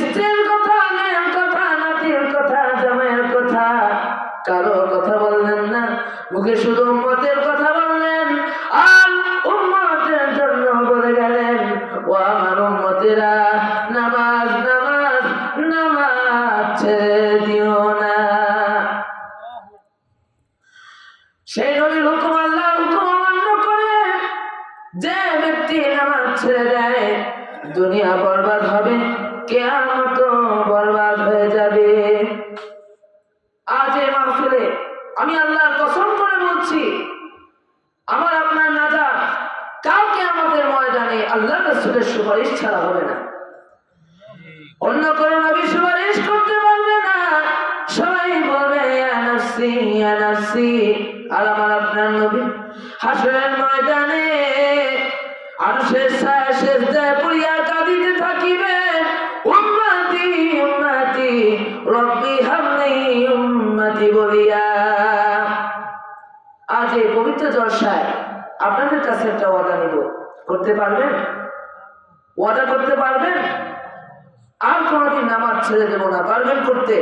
স্ত্রীর কথা, মেয়ের কথা, নাতির কথা, জামাইয়ের কথা, কারো কথা বললেন না, মুখে শুধু উম্মতের কথা বললেন, আর উম্মতের জন্য বলে গেলেন, ও আমার উম্মতেরা, নামাজ নামাজ নামাজ ছেড়ে দিও না। সেই নবীর হুকুম আল্লাহর হুকুম অমান্য করে যে ব্যক্তি নামাজ ছেড়ে দেয়, দুনিয়া বরবাদ হবে, কিয়ামত বরবাদ হয়ে যাবে। আমি আল্লাহর কসম করে বলছি, আমার আপনার নাজাত কালকে আমাদের ময়দানে আল্লাহ রাসূলের সুপারিশ ছাড়া হবে না। অন্য করে নবী সুপারিশ করতে পারবে না। সবাই বলবে ইয়া নাফসি ইয়া নাফসি। আর আমার আপনার নবী হাসরের ময়দানে আরশের ছায়া সিজদায় পড়িয়া কাঁদিতে থাকিবেন, উম্মতি উম্মতি রব্বি হাবলি উম্মতি বলিয়া। আজ এই পবিত্র জলসায় আপনাদের কাছে একটা ওয়াদা নিব, করতে পারবেন? ওয়াদা করতে পারবেন? আর কোনদিন নামাজ ছেড়ে দেব না, পারবেন করতে?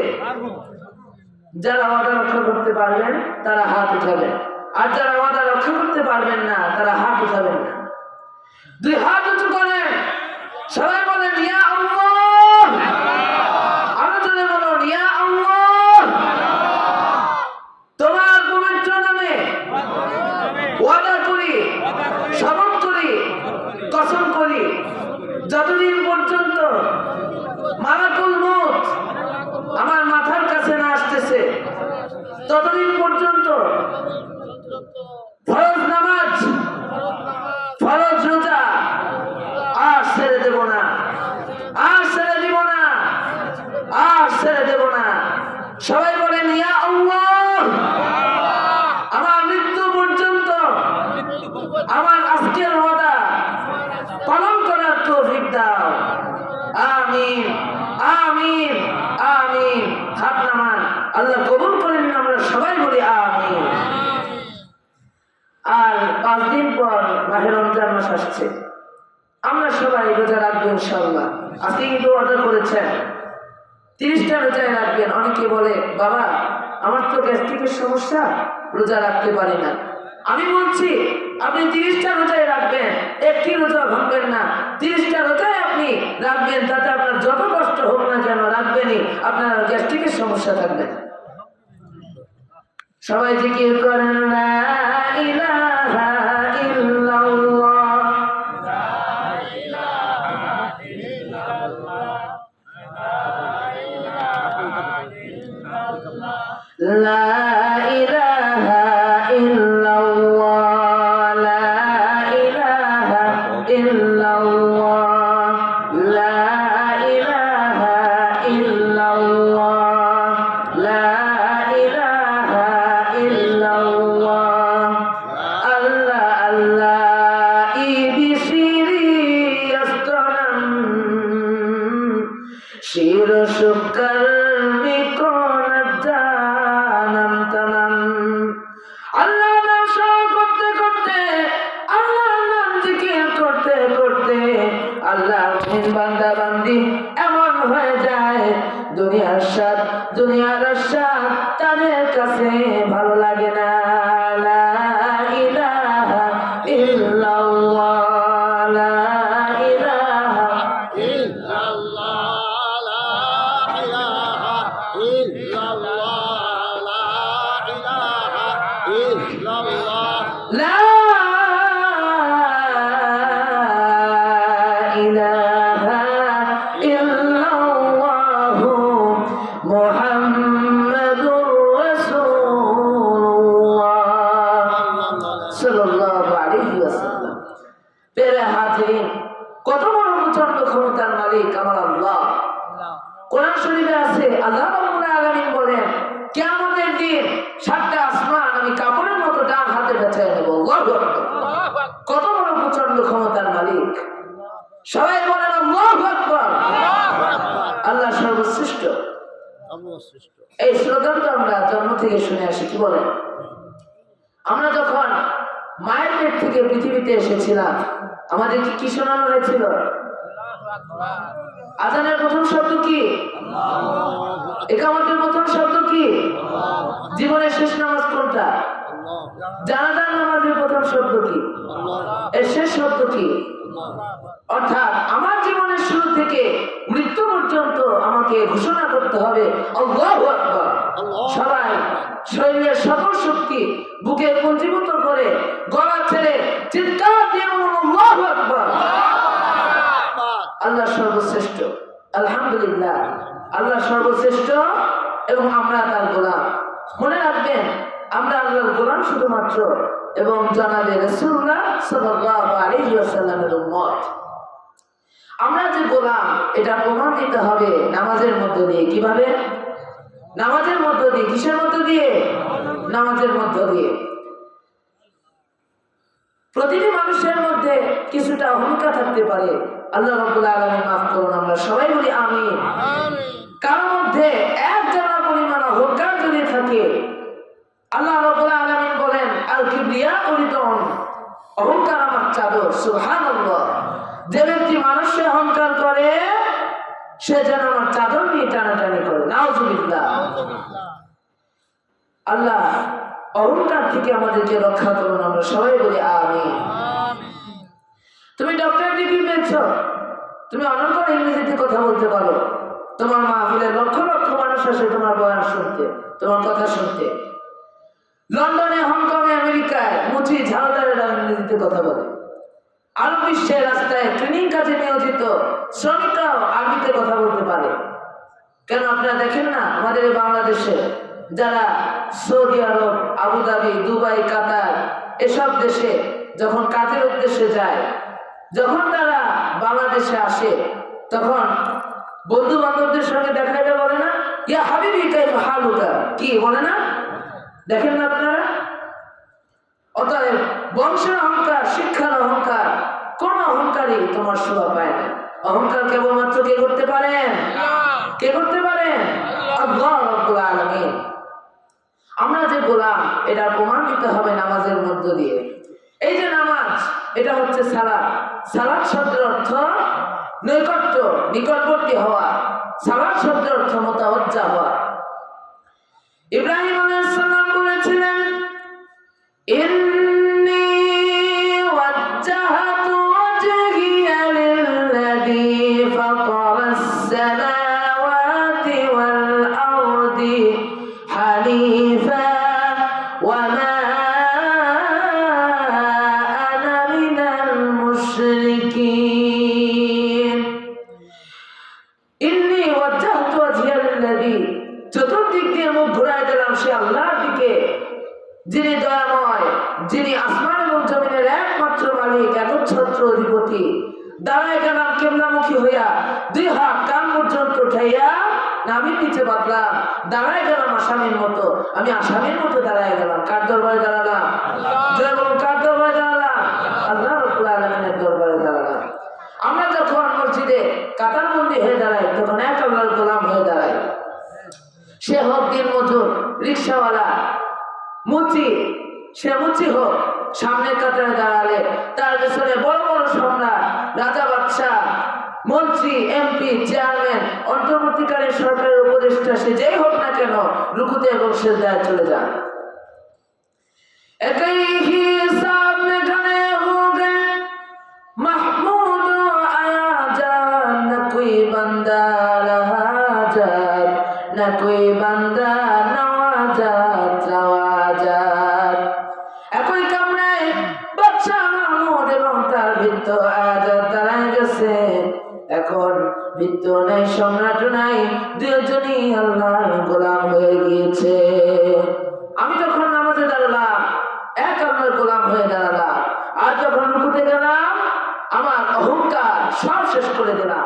যারা ওয়াদা রক্ষা করতে পারবেন তারা হাত উঠাবেন, আর যারা ওয়াদা রক্ষা করতে পারবেন না তারা হাত উঠাবেন না। দুই হাত উঁচু করেন, সবাই বলেন ইয়া আল্লাহ। আরো জোরে বলুন ইয়া আল্লাহ। তোমার পবিত্র নামে ওয়াদা করি, শপথ করি, কসম করি, যতদিন পর্যন্ত মালাকুল মউত আমার মাথার কাছে না আসতেছে ততদিন পর্যন্ত ফরজ নামাজ, ফরজ রোজা আর ছেড়ে দেব না, আর ছেড়ে দিব না, আর ছেড়ে দেব না। সবাই বলেন ইয়া আল্লাহ। আমার মৃত্যু পর্যন্ত আমার আজকের ওয়াদা পালন করার তৌফিক দাও। আমিন আমিন আমিন। হাত নামান, আল্লাহ কবুল করেন, আমরা সবাই বলি আমিন। আর 5 দিন পর মাহে রমজান মাস আসছে, আমরা সবাই রোজা রাখবো ইনশাআল্লাহ। আজকে কিন্তু অর্ডার করেছেন 30টা রোজায় রাখবেন। অনেকে বলে বাবা আমার তো গ্যাস্ট্রিকের সমস্যা, রোজা রাখতে পারি না। আমি বলছি আপনি 30টা রোজায় রাখবেন, একটি রোজা ভাঙবেন না। 30টা রোজায় আপনি রাখবেন, তাতে আপনার যত কষ্ট হোক না কেন রাখবেনই, আপনার গ্যাস্ট্রিকের সমস্যা থাকবে না। সবাই জিকির করেন লা ইলাহা ইল্লাল্লাহ, লা ইলাহা ইল্লাল্লাহ, লা ইলাহা ইল্লাল্লাহ, লা ইলাহা ইল্লাল্লাহ, লা ইলাহা ইল্লাল্লাহ। আল্লাহ আল্লাহ ইবিসিরি আস্তরম শির শুকর মিকোন জানাম তামাম। আল্লাহ নাম স্মরণ করতে করতে, আল্লাহর নাম জিকির করতে করতে আল্লাহর বান্দা বান্দি এমন হয়ে যায় দুনিয়ার স্বাদ, দুনিয়ার স্বাদ তাদের কাছে ভালো লাগে না। লা ইলাহা ইল্লাল্লাহ, লা ইলাহা ইল্লাল্লাহ, লা ইলাহা ইল্লাল্লাহ, লা ইলাহা ইল্লাল্লাহ, লা ইলাহা ইল্লাল্লাহু মুহাম্মাদুর রাসূলুল্লাহ সাল্লাল্লাহু আলাইহি ওয়াসাল্লাম। প্রিয় হাজিরিন, কত বড় প্রচন্ড ক্ষমতার মালিক আমার আল্লাহ। কোরআন শরীফে আছে আল্লাহ রাব্বুল আলামিন বলেন কিয়ামতের দিন 7টা আসমান আমি কাপড়ের মতো ডান হাতে বেঁচে নেব। আল্লাহু আকবার। কত বড় প্রচন্ড ক্ষমতার মালিক। সবাই বলেন আল্লাহু আকবার। আল্লাহ সর্বশ্রেষ্ঠ। সর্বশ্রেষ্ঠ। এই স্লোগানটা আমরা জন্ম থেকে শুনে আসি, কি বলেন? আমরা যখন মায়ের পেট থেকে পৃথিবীতে এসেছিলাম আমাদেরকে কি শোনানো হয়েছিল? আজানের প্রথম শব্দ কি? ইকামতের প্রথম শব্দ কি? জীবনের শেষ নামাজ কোনটা? জানাজার নামাজের প্রথম শব্দ কি? এর শেষ শব্দ কি? অর্থাৎ আমার জীবনের শুরু থেকে মৃত্যু পর্যন্ত আমাকে ঘোষণা করতে হবে আল্লাহু আকবার। সবাই শরীরের সকল শক্তি বুকে পুঞ্জীভূত করে গলা ছেড়ে চিৎকার দিয়ে বলুন আল্লাহু আকবার। আল্লাহ সর্বশ্রেষ্ঠ। আলহামদুলিল্লাহ, আল্লাহ সর্বশ্রেষ্ঠ এবং আমরা তার গোলাম। মনে রাখবেন আমরা আল্লাহর গোলাম শুধুমাত্র এবং জনাবে রাসূলুল্লাহ সাল্লাল্লাহু আলাইহি ওয়াসাল্লামের উম্মত। আমরা যে গোলাম এটা প্রমাণ দিতে হবে নামাজের মধ্য দিয়ে। কিভাবে? নামাজের মধ্য দিয়ে। কিসের মধ্য দিয়ে? নামাজের মধ্য দিয়ে। প্রতিটি মানুষের মধ্যে কিছুটা অহংকার থাকতে পারে, আল্লাহ রাব্বুল আলামিন মাফ করুন, আমরা সবাই বলি আমিন। কারোর মধ্যে এক জানা পরিমাণ অহংকার যদি থাকে, আল্লাহ রাব্বুল আলামিন বলেন আল কিবরিয়া উরিদন, অহংকার আমার চাদর। সুবহানাল্লাহ। যে ব্যক্তি মানুষে অহংকার করে সে যেন আমার চাদর নিয়ে টানাটানি করে। নাউজুবিল্লাহ। আল্লাহ অহংকার থেকে আমাদেরকে রক্ষা করুন, আমরা সবাই বলি আমিন। তুমি ডক্টর ডিগ্রি পেয়েছ, তুমি অনর্গল ইংরেজিতে কথা বলতে পারো, তোমার মাহফিলে লক্ষ লক্ষ মানুষ আসে তোমার বয়ান শুনতে, তোমার কথা শুনতে। লন্ডনে, হংকং এ, আমেরিকায় মুচি ঝাড়ুদারেরা ইংরেজিতে কথা বলে। আরব বিশ্বের রাস্তায় ক্লিনিং কাজে নিয়োজিত শ্রমিকরাও আরবিতে কথা বলতে পারে। কেন আপনারা দেখেন না আমাদের বাংলাদেশে যারা সৌদি আরব, আবুধাবি, দুবাই, কাতার এসব দেশে যখন কাজের উদ্দেশ্যে যায়, যখন তারা বাংলাদেশে আসে তখন বন্ধু বান্ধবদের সঙ্গে দেখা এটা বলে না, ইয়া হাবিবি কাইফা হালুকা, কি বলে না? দেখেন না আপনারা? অতএব বংশের অহংকার, শিক্ষার অহংকার, কোন অহংকারই তোমার শোভা পায় না। অহংকার কেবলমাত্র কে করতে পারেন? কে করতে পারেন? আল্লাহ রাব্বুল আলামিন। আমরা যে গোলাম এটা প্রমাণ দিতে হবে নামাজের মধ্য দিয়ে। এই যে নামাজ, এটা হচ্ছে সালাত। সালাত শব্দের অর্থ নৈকট্য, নিকটবর্তী হওয়া। সালাত শব্দের অর্থ মুতাওয়াজ্জা হওয়া। ইব্রাহিম আলাইহিস সালাম বলেছিলেন, ইন্নী ওয়াজ্জাহতু ওয়াজহিয়া লিল্লাযী ফাতারাস সামাওয়াতি ওয়াল আরদি হানিফা ওয়া মা আনা মিনাল মুশরিকিন। ইন্নী ওয়াজ্জাহতু ওয়াজহিয়া লিল্লাযী, চতুর্দিক দিয়ে মুখ ঘুরাই দিলাম সে আল্লাহর দিকে, যিনি দয়াময়, যিনি আসমান এবং জমিনের একমাত্র মালিক, একচ্ছত্র অধিপতি। দাঁড়ায় গেলাম কেবলামুখী হইয়া, দুই হাত কান পর্যন্ত উঠাইয়া নাভির নিচে বাঁধলাম। দাঁড়ায় গেলাম আসামির মতো, আমি আসামির মতো দাঁড়ায় গেলাম। কার দরবারে দাঁড়ালাম? জয় বলুন, কার দরবারে দাঁড়ালাম? আল্লাহ রাব্বুল আলামিনের দরবারে দাঁড়ালাম। আমরা যখন মসজিদে কাতারবন্দি হয়ে দাঁড়াই তখন এক আল্লাহর গোলাম হয়ে দাঁড়াই। সে হোক দিন মজুর, রিক্সাওয়ালা, মুচি, সে মুচি হোক, সামনের কাতারে দাঁড়ালে তার পেছনে বড় বড় সম্রাট, রাজা, বাদশাহ, মন্ত্রী, এমপি, চেয়ারম্যান, অন্তর্বর্তীকালীন সরকারের উপদেষ্টা, সে যেই হোক না কেন রুকুতে এবং সিজদায় চলে যান। একই হিসাব में खड़े हो गए महमूद आया जान, न कोई बंदा रहा जात, न कोई बंदा नवाजात नवाजात। একই কামরায় বাদশা মাহমুদ এবং তার ভৃত্য আজাদ দাঁড়ায় গেছে। এখন ভৃত্য নাই, সম্রাট নাই, দুজনই আল্লাহর গোলাম হয়ে গিয়েছে। আমি যখন নামাজে দাঁড়ালাম এক আল্লাহর গোলাম হয়ে দাঁড়ালাম, আর যখন রুকুতে গেলাম আমার অহংকার সব শেষ করে দিলাম,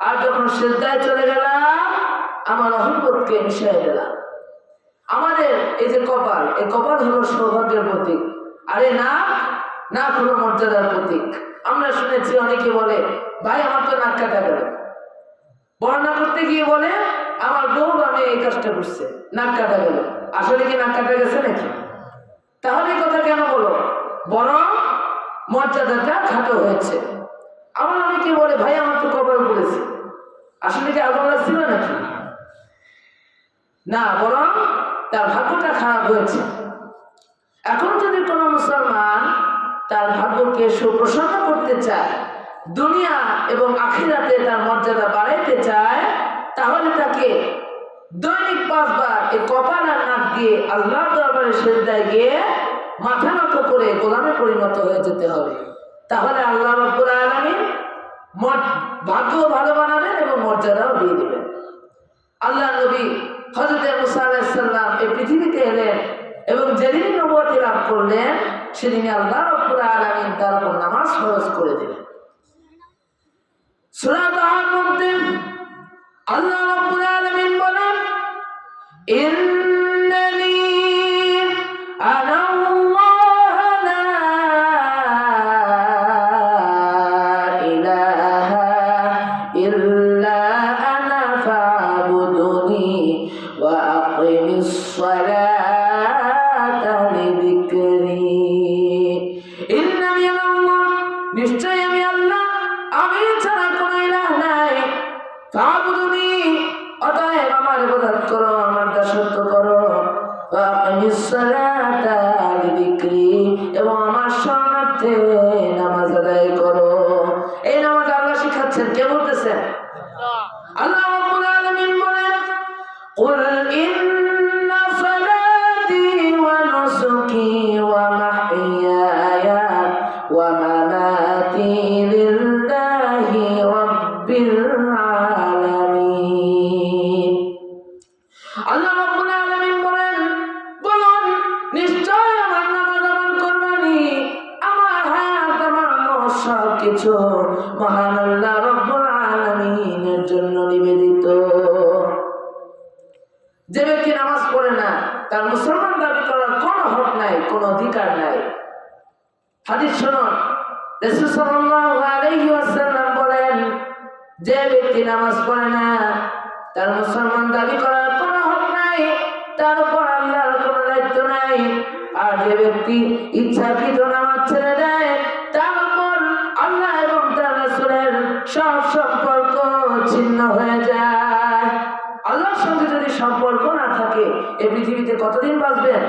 আর যখন সিজদায় চলে গেলাম আমার অহংবোধকে মিশিয়ে দিলাম। আমাদের এই যে কপাল, এই কপাল হলো সৌভাগ্যের প্রতীক, আর এই নাক হলো মর্যাদার প্রতীক। আমরা শুনেছি অনেকে বলে, ভাই আমার তো নাক কাটা গেল। বর্ণনা করতে গিয়ে বলে আমার বউ আমি এই কাজটা করছে, নাক কাটা গেল। আসলে কি নাক কাটা গেছে নাকি? তাহলে এই কথা কেন বলো? বরং মর্যাদাটা খাটো হয়েছে। আমার অনেকে বলে, ভাই আমার তো কপাল পড়েছে। আসলে কি আগুন লাগছিল নাকি? না, বরং তার ভাগ্যটা খারাপ হয়েছে। এখন যদি কোনো মুসলমান তার ভাগ্যকে সুপ্রসন্ন করতে চায়, দুনিয়া এবং আখিরাতে তার মর্যাদা বাড়াইতে চায়, তাহলে তাকে দৈনিক 5 বার এই কপাল আর নাক দিয়ে আল্লাহর দরবারে সিজদায় গিয়ে মাথা নত করে গোলামে পরিণত হয়ে যেতে হবে। তাহলে আল্লাহ রাব্বুল আলামিন ভাগ্য ভালো বানাবেন এবং মর্যাদাও দিয়ে দিবেন। আল্লাহ নবী হযরত মুসা আলাইহিস সালাম এই পৃথিবীতে এলেন এবং যেদিন নবুয়তি লাভ করলেন সেদিনে আল্লাহ রাব্বুল আলামিন তার উপর নামাজ ফরজ করে দিলেন। সূরা তাহার মধ্যে আল্লাহ রাব্বুল আলামিন বলেন, ইন্নানি আনা আল্লাহ লা ইলাহা ইল্লা আনা ফা'বুদুনি ওয়া আকিমিস সালাতা লিযিকরি। ইন্নানি আনা আল্লাহ, নিশ্চয় আমি আল্লাহ, আমি ছাড়া কোনো ইলাহ নাই। ফা'বুদুনি, অতএব আমার ইবাদত করো, আমার দাসত্ব করো। ওয়া আকিমিস সালাতা লিযিকরি, এবং আমার শরণার্থে নামাজ আদায় করো। এই নামাজ আল্লাহ শিখাচ্ছেন, কে বলতেছেন? আল্লাহ রাব্বুল আলামিন বলেন, কুল ইন্না সালাতি ওয়া নুসুকি ওয়া মাহইয়ায়া ওয়া মামাতি লিল্লাহি রাব্বিল আলামিন। আল্লাহ রাব্বুল আলামিন বলেন, বলুন নিশ্চয় আমার নামাজ, আমার কুরবানি, আমার হায়াত, আমার মৌত সবকিছু মহান আল্লাহ রাব্বুল আলামিনের জন্য নিবেদিত। যে ব্যক্তি নামাজ পড়ে না তার মুসলমান দাবি করার কোনো হক নাই, কোনো অধিকার নাই। হাদিস শুনুন, রাসূল সাল্লাল্লাহু আলাইহি ওয়াসাল্লাম বলেন, যে ব্যক্তি নামাজ পড়ে না তার মুসলমান দাবি করার কোনো হক নাই, তার উপর আল্লাহর কোনো দায়িত্ব নাই। আর যে ব্যক্তি ইচ্ছাকৃত নামাজ ছেড়ে দেয় তার উপর আল্লাহ এবং তার রাসূলের সব সম্পর্ক ছিন্ন হয়ে যায়। আল্লাহর সঙ্গে যদি সম্পর্ক না থাকে এই পৃথিবীতে কতদিন বাঁচবেন?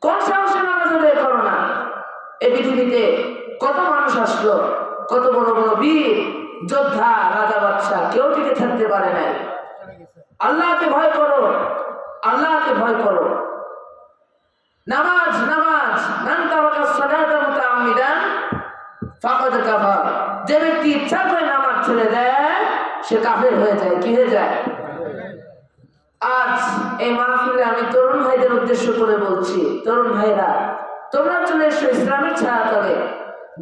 কোন সাহসে নামাজ আদায় করো না? এই পৃথিবীতে কত মানুষ আসলো, কত বড় বড় বীর যোদ্ধা, রাজা বাদশাহ, কেউ টিকে থাকতে পারে নাই। আল্লাহকে ভয় করো, আল্লাহকে ভয় করো। নামাজ নামাজ, মান তারাকা সালাতা মুতাআম্মিদান ফাকাদ কাফার। যে ব্যক্তি ইচ্ছা করে নামাজ ছেড়ে দেয় সে কাফের হয়ে যায়। কি হয়ে যায়? আজ এই মাহফিলে আমি তরুণ ভাইদের উদ্দেশ্য করে বলছি, তরুণ ভাইরা তোমরা চলে এসো ইসলামের ছায়া তলে।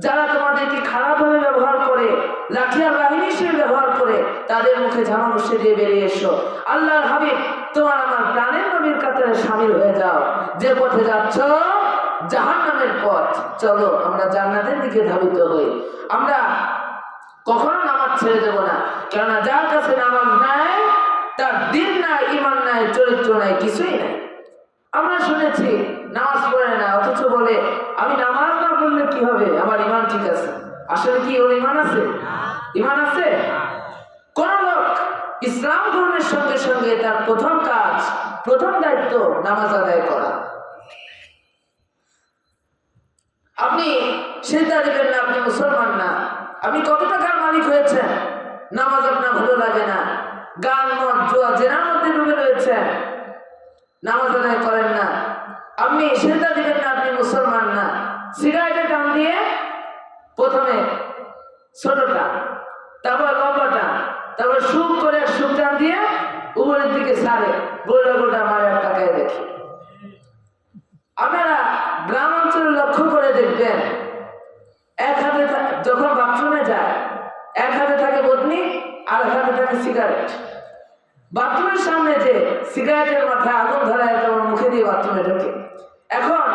যারা তোমাদেরকে খারাপভাবে ব্যবহার করে, লাঠিয়াল বাহিনী হিসেবে ব্যবহার করে, তাদের মুখে জামা বসে দিয়ে বেরিয়ে এসো। আল্লাহর হাবিব তোমার আমার প্রাণের নবীর কাতারে শামিল হয়ে যাও। যে পথে যাচ্ছ জাহান্নামের পথ, চলো আমরা জান্নাতের দিকে ধাবিত হই। আমরা কখনো নামাজ ছেড়ে দেব না, কেননা যার কাছে নামাজ নাই তার দিন নাই, ঈমান নাই, চরিত্র নাই, কিছুই নাই। আমরা শুনেছি নামাজ পড়ে না, অথচ বলে আমি নামাজ না পড়লে কি হবে, আমার ঈমান ঠিক আছে। আসলে কি ওর ঈমান আছে? ঈমান আছে? কোন লোক ইসলাম গ্রহণের সঙ্গে সঙ্গে তার প্রথম কাজ, প্রথম দায়িত্ব নামাজ আদায় করা। আপনি চিন্তা দেবেন না আপনি মুসলমান না, আপনি কত টাকার মালিক হয়েছেন, নামাজ আপনার ভালো লাগে না, গান মদ জুয়া জেনার মধ্যে ডুবে রয়েছেন, নামাজ আদায় করেন না। আপনি চিন্তা দিবেন না আপনি মুসলমান না। সিগারেটে টান দিয়ে প্রথমে ছোটটা, তারপর লম্বাটা, তারপর সুখ করে সুখ টান দিয়ে উপরের দিকে সারে, গোটা গোটা মারে আর তাকায় দেখি। আপনারা গ্রাম অঞ্চলে লক্ষ্য করে দেখবেন, এক হাতে যখন বাথরুমে যায় এক হাতে থাকে বদনি আর এক হাতে থাকে সিগারেট। বাথরুমের সামনে যে সিগারেটের মাথায় আগুন ধরায় তোমার মুখে দিয়ে বাথরুমে ঢোকে। এখন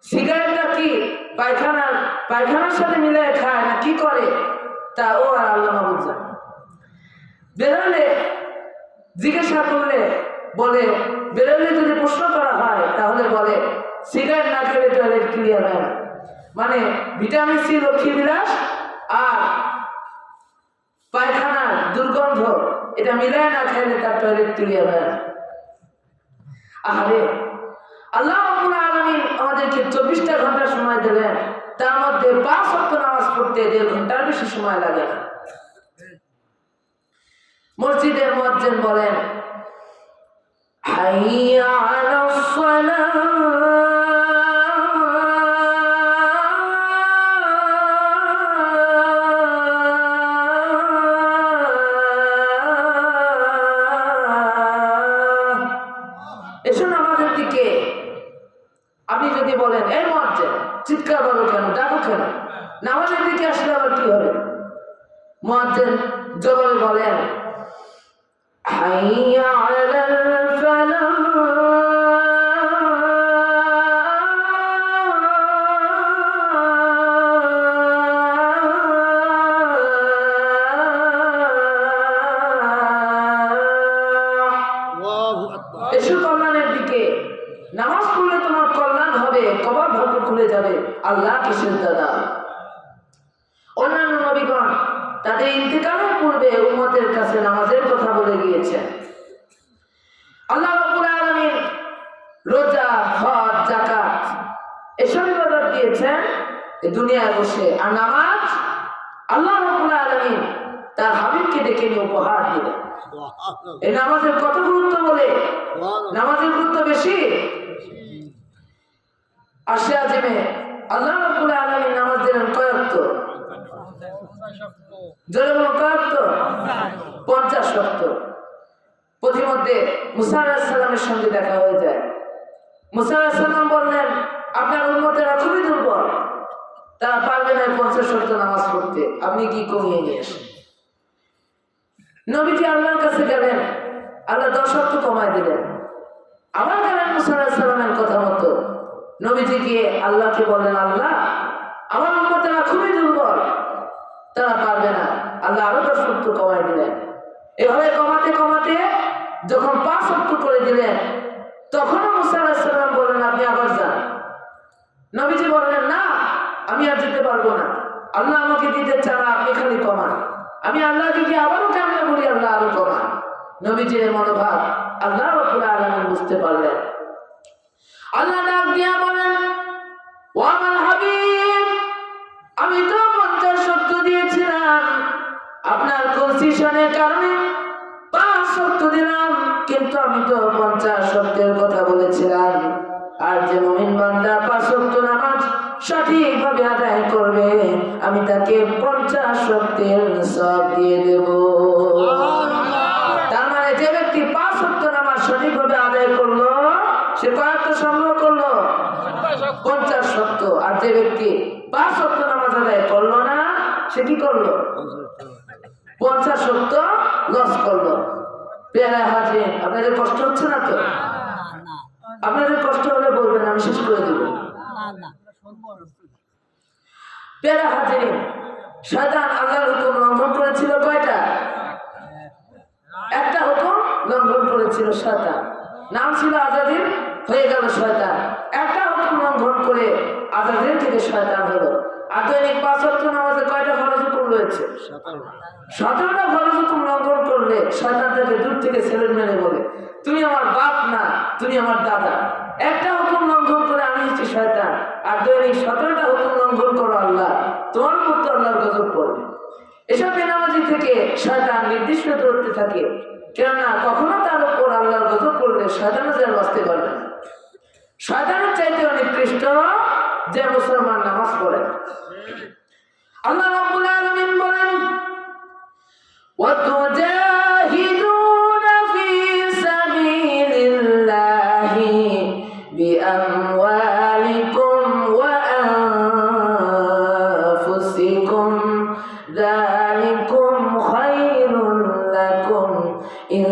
সিগারেটটা কি পায়খানার সাথে মিলিয়ে খায় না কি করে তা ও আর আল্লাহ মাবুদ জানে। বেরোলে জিজ্ঞাসা করলে বলে, বেরোলে যদি প্রশ্ন করা হয় তাহলে বলে সিগারেট না খেলে টয়লেট ক্লিয়ার হয় না। মানে ভিটামিন সি লক্ষ্মী বিলাস আর পায়খানার দুর্গন্ধ এটা মিলায় না খাইলে তার টয়লেট ক্লিয়ার হয় না। আরে আল্লাহ রাব্বুল আলামিন আমাদেরকে 24টা ঘন্টা সময় দিলেন, তার মধ্যে 5 ওয়াক্ত নামাজ পড়তে 1.5 ঘন্টার বেশি সময় লাগে না। মসজিদের মুয়াজ্জিন বলেন, হাইয়া আলাস সালাহ, এসো না ডাকো কেন? নামাজের দিকে আসলে আবার কি হবে? মুয়াজ্জিন জবাবে বলেন, হাইয়া আলাল ফালাহ। আল্লাহু আকবার। এসো কল্যাণের দিকে। নামাজ পড়লে তোমার কল্যাণ হবে, কপাল ভাগ্য খুলে যাবে। আল্লাহ কিসের দাদা? অন্যান্য নবীগণ তাদের ইন্তেকালের পূর্বে উম্মতের কাছে নামাজের কথা বলে গিয়েছেন। আল্লাহ রাব্বুল আলামিন রোজা, হজ, যাকাত এসব ইবাদত দিয়েছেন এই দুনিয়ায় বসে। আর নামাজ আল্লাহ রাব্বুল আলামিন তার হাবিবকে ডেকে নিয়ে উপহার দিলেন। এই নামাজের কত গুরুত্ব বলে, নামাজের গুরুত্ব বেশি। আশে আজিমে আল্লাহ রাব্বুল আলামিন নামাজ দিলেন কয়েকত? জোরে বলুন কয়েকত? 50 ওয়াক্ত। প্রতিমধ্যে মুসা আলাইহিস সালামের সঙ্গে দেখা হয়ে যায়। মুসা আলাইহিস সালাম বললেন, আপনার উম্মতেরা খুবই দুর্বল, তারা পারবে না 50 ওয়াক্ত নামাজ পড়তে, আপনি কি কমিয়ে নিয়ে আসেন। নবীজি আল্লাহর কাছে গেলেন, আল্লাহ 10 ওয়াক্ত কমায় দিলেন। আবার গেলেন মুসা আলাইহিস সালামের কথা মতো। নবীজি গিয়ে আল্লাহকে বললেন, আল্লাহ আমার উম্মতেরা খুবই দুর্বল, তারা পারবে না। আল্লাহ আরো 10 ওয়াক্ত কমায় দিলেন। এভাবে কমাতে কমাতে যখন 5 ওয়াক্ত করে দিলেন, তখনও মুসা আলাইহিস সালাম বললেন, আপনি আবার যান। নবীজি বললেন, না আমি আর যেতে পারবো না, আল্লাহ আমাকে দিতে চান, আপনি খালি কমান। আমি আল্লাহকে গিয়ে আবারও কেমনে বলি আল্লাহ আরো কমান। নবীজির মনোভাব আল্লাহ রাব্বুল আলামিন বুঝতে পারলেন। আল্লাহ ডাক দিয়া বলেন, ও আমার হাবিব, আমি তো 50 ওয়াক্ত দিয়েছিলাম, আপনার কনসিশনের কারণে 5 ওয়াক্ত দিলাম, কিন্তু আমি তো 50 ওয়াক্তের কথা বলেছিলাম। আর যে মুমিন বান্দা 5 ওয়াক্ত নামাজ সঠিকভাবে আদায় করবে, আমি তাকে 50 ওয়াক্তের সওয়াব দিয়ে দেব। তার মানে যে ব্যক্তি 5 ওয়াক্ত নামাজ সঠিকভাবে আদায় করলো, সে কয়েকটা সংগ্রহ করলো 50 ওয়াক্ত। আর যে ব্যক্তি 5 ওয়াক্ত নামাজ আদায় করলো না, সে কি করলো? 50 ওয়াক্ত লস করলো। পেয়ারা হাজির, আপনাদের কষ্ট হচ্ছে না তো? আপনাদের কষ্ট হলে বলবেন, আমি শেষ করে দেব। পেয়ারা হাজির, শয়তান আল্লাহর হুকুম লঙ্ঘন করেছিল কয়টা? একটা হুকুম লঙ্ঘন করেছিল শয়তান, নাম ছিল আজাদিল, হয়ে গেল শয়তান। একটা হুকুম লঙ্ঘন করে আজাদিল থেকে শয়তান হলো। আর দৈনিক 5 ওয়াক্ত নামাজে কয়টা ফরজ হুকুম রয়েছে? 17টা ফরজ হুকুম লঙ্ঘন করলে শয়তান তাকে দূর থেকে ছেলে মেরে বলে, তুমি আমার বাপ না, তুমি আমার দাদা। একটা হুকুম লঙ্ঘন করে আমি হচ্ছি শয়তান। আর দৈনিক 17টা হুকুম লঙ্ঘন করো আল্লাহ, তোমার উপর তো আল্লাহর গজব পড়বে। এসব বেনামাজি থেকে শয়তান নির্দিষ্ট দূরত্বে থাকে, কেননা কখনো তার উপর আল্লাহর গজব পড়লে শয়তানও যেন বাঁচতে পারবে না। শয়তানের চাইতে নিকৃষ্ট যে মুসলমান নামাজ পড়ে। আল্লাহ রাব্বুল আলামিন বলেন, ওয়াতুজাহিদুনা ফি সাবিলিল্লাহি বিআমওয়ালিকুম ওয়া আনফুসিকুম যালিকুম খায়রুল লাকুম ইন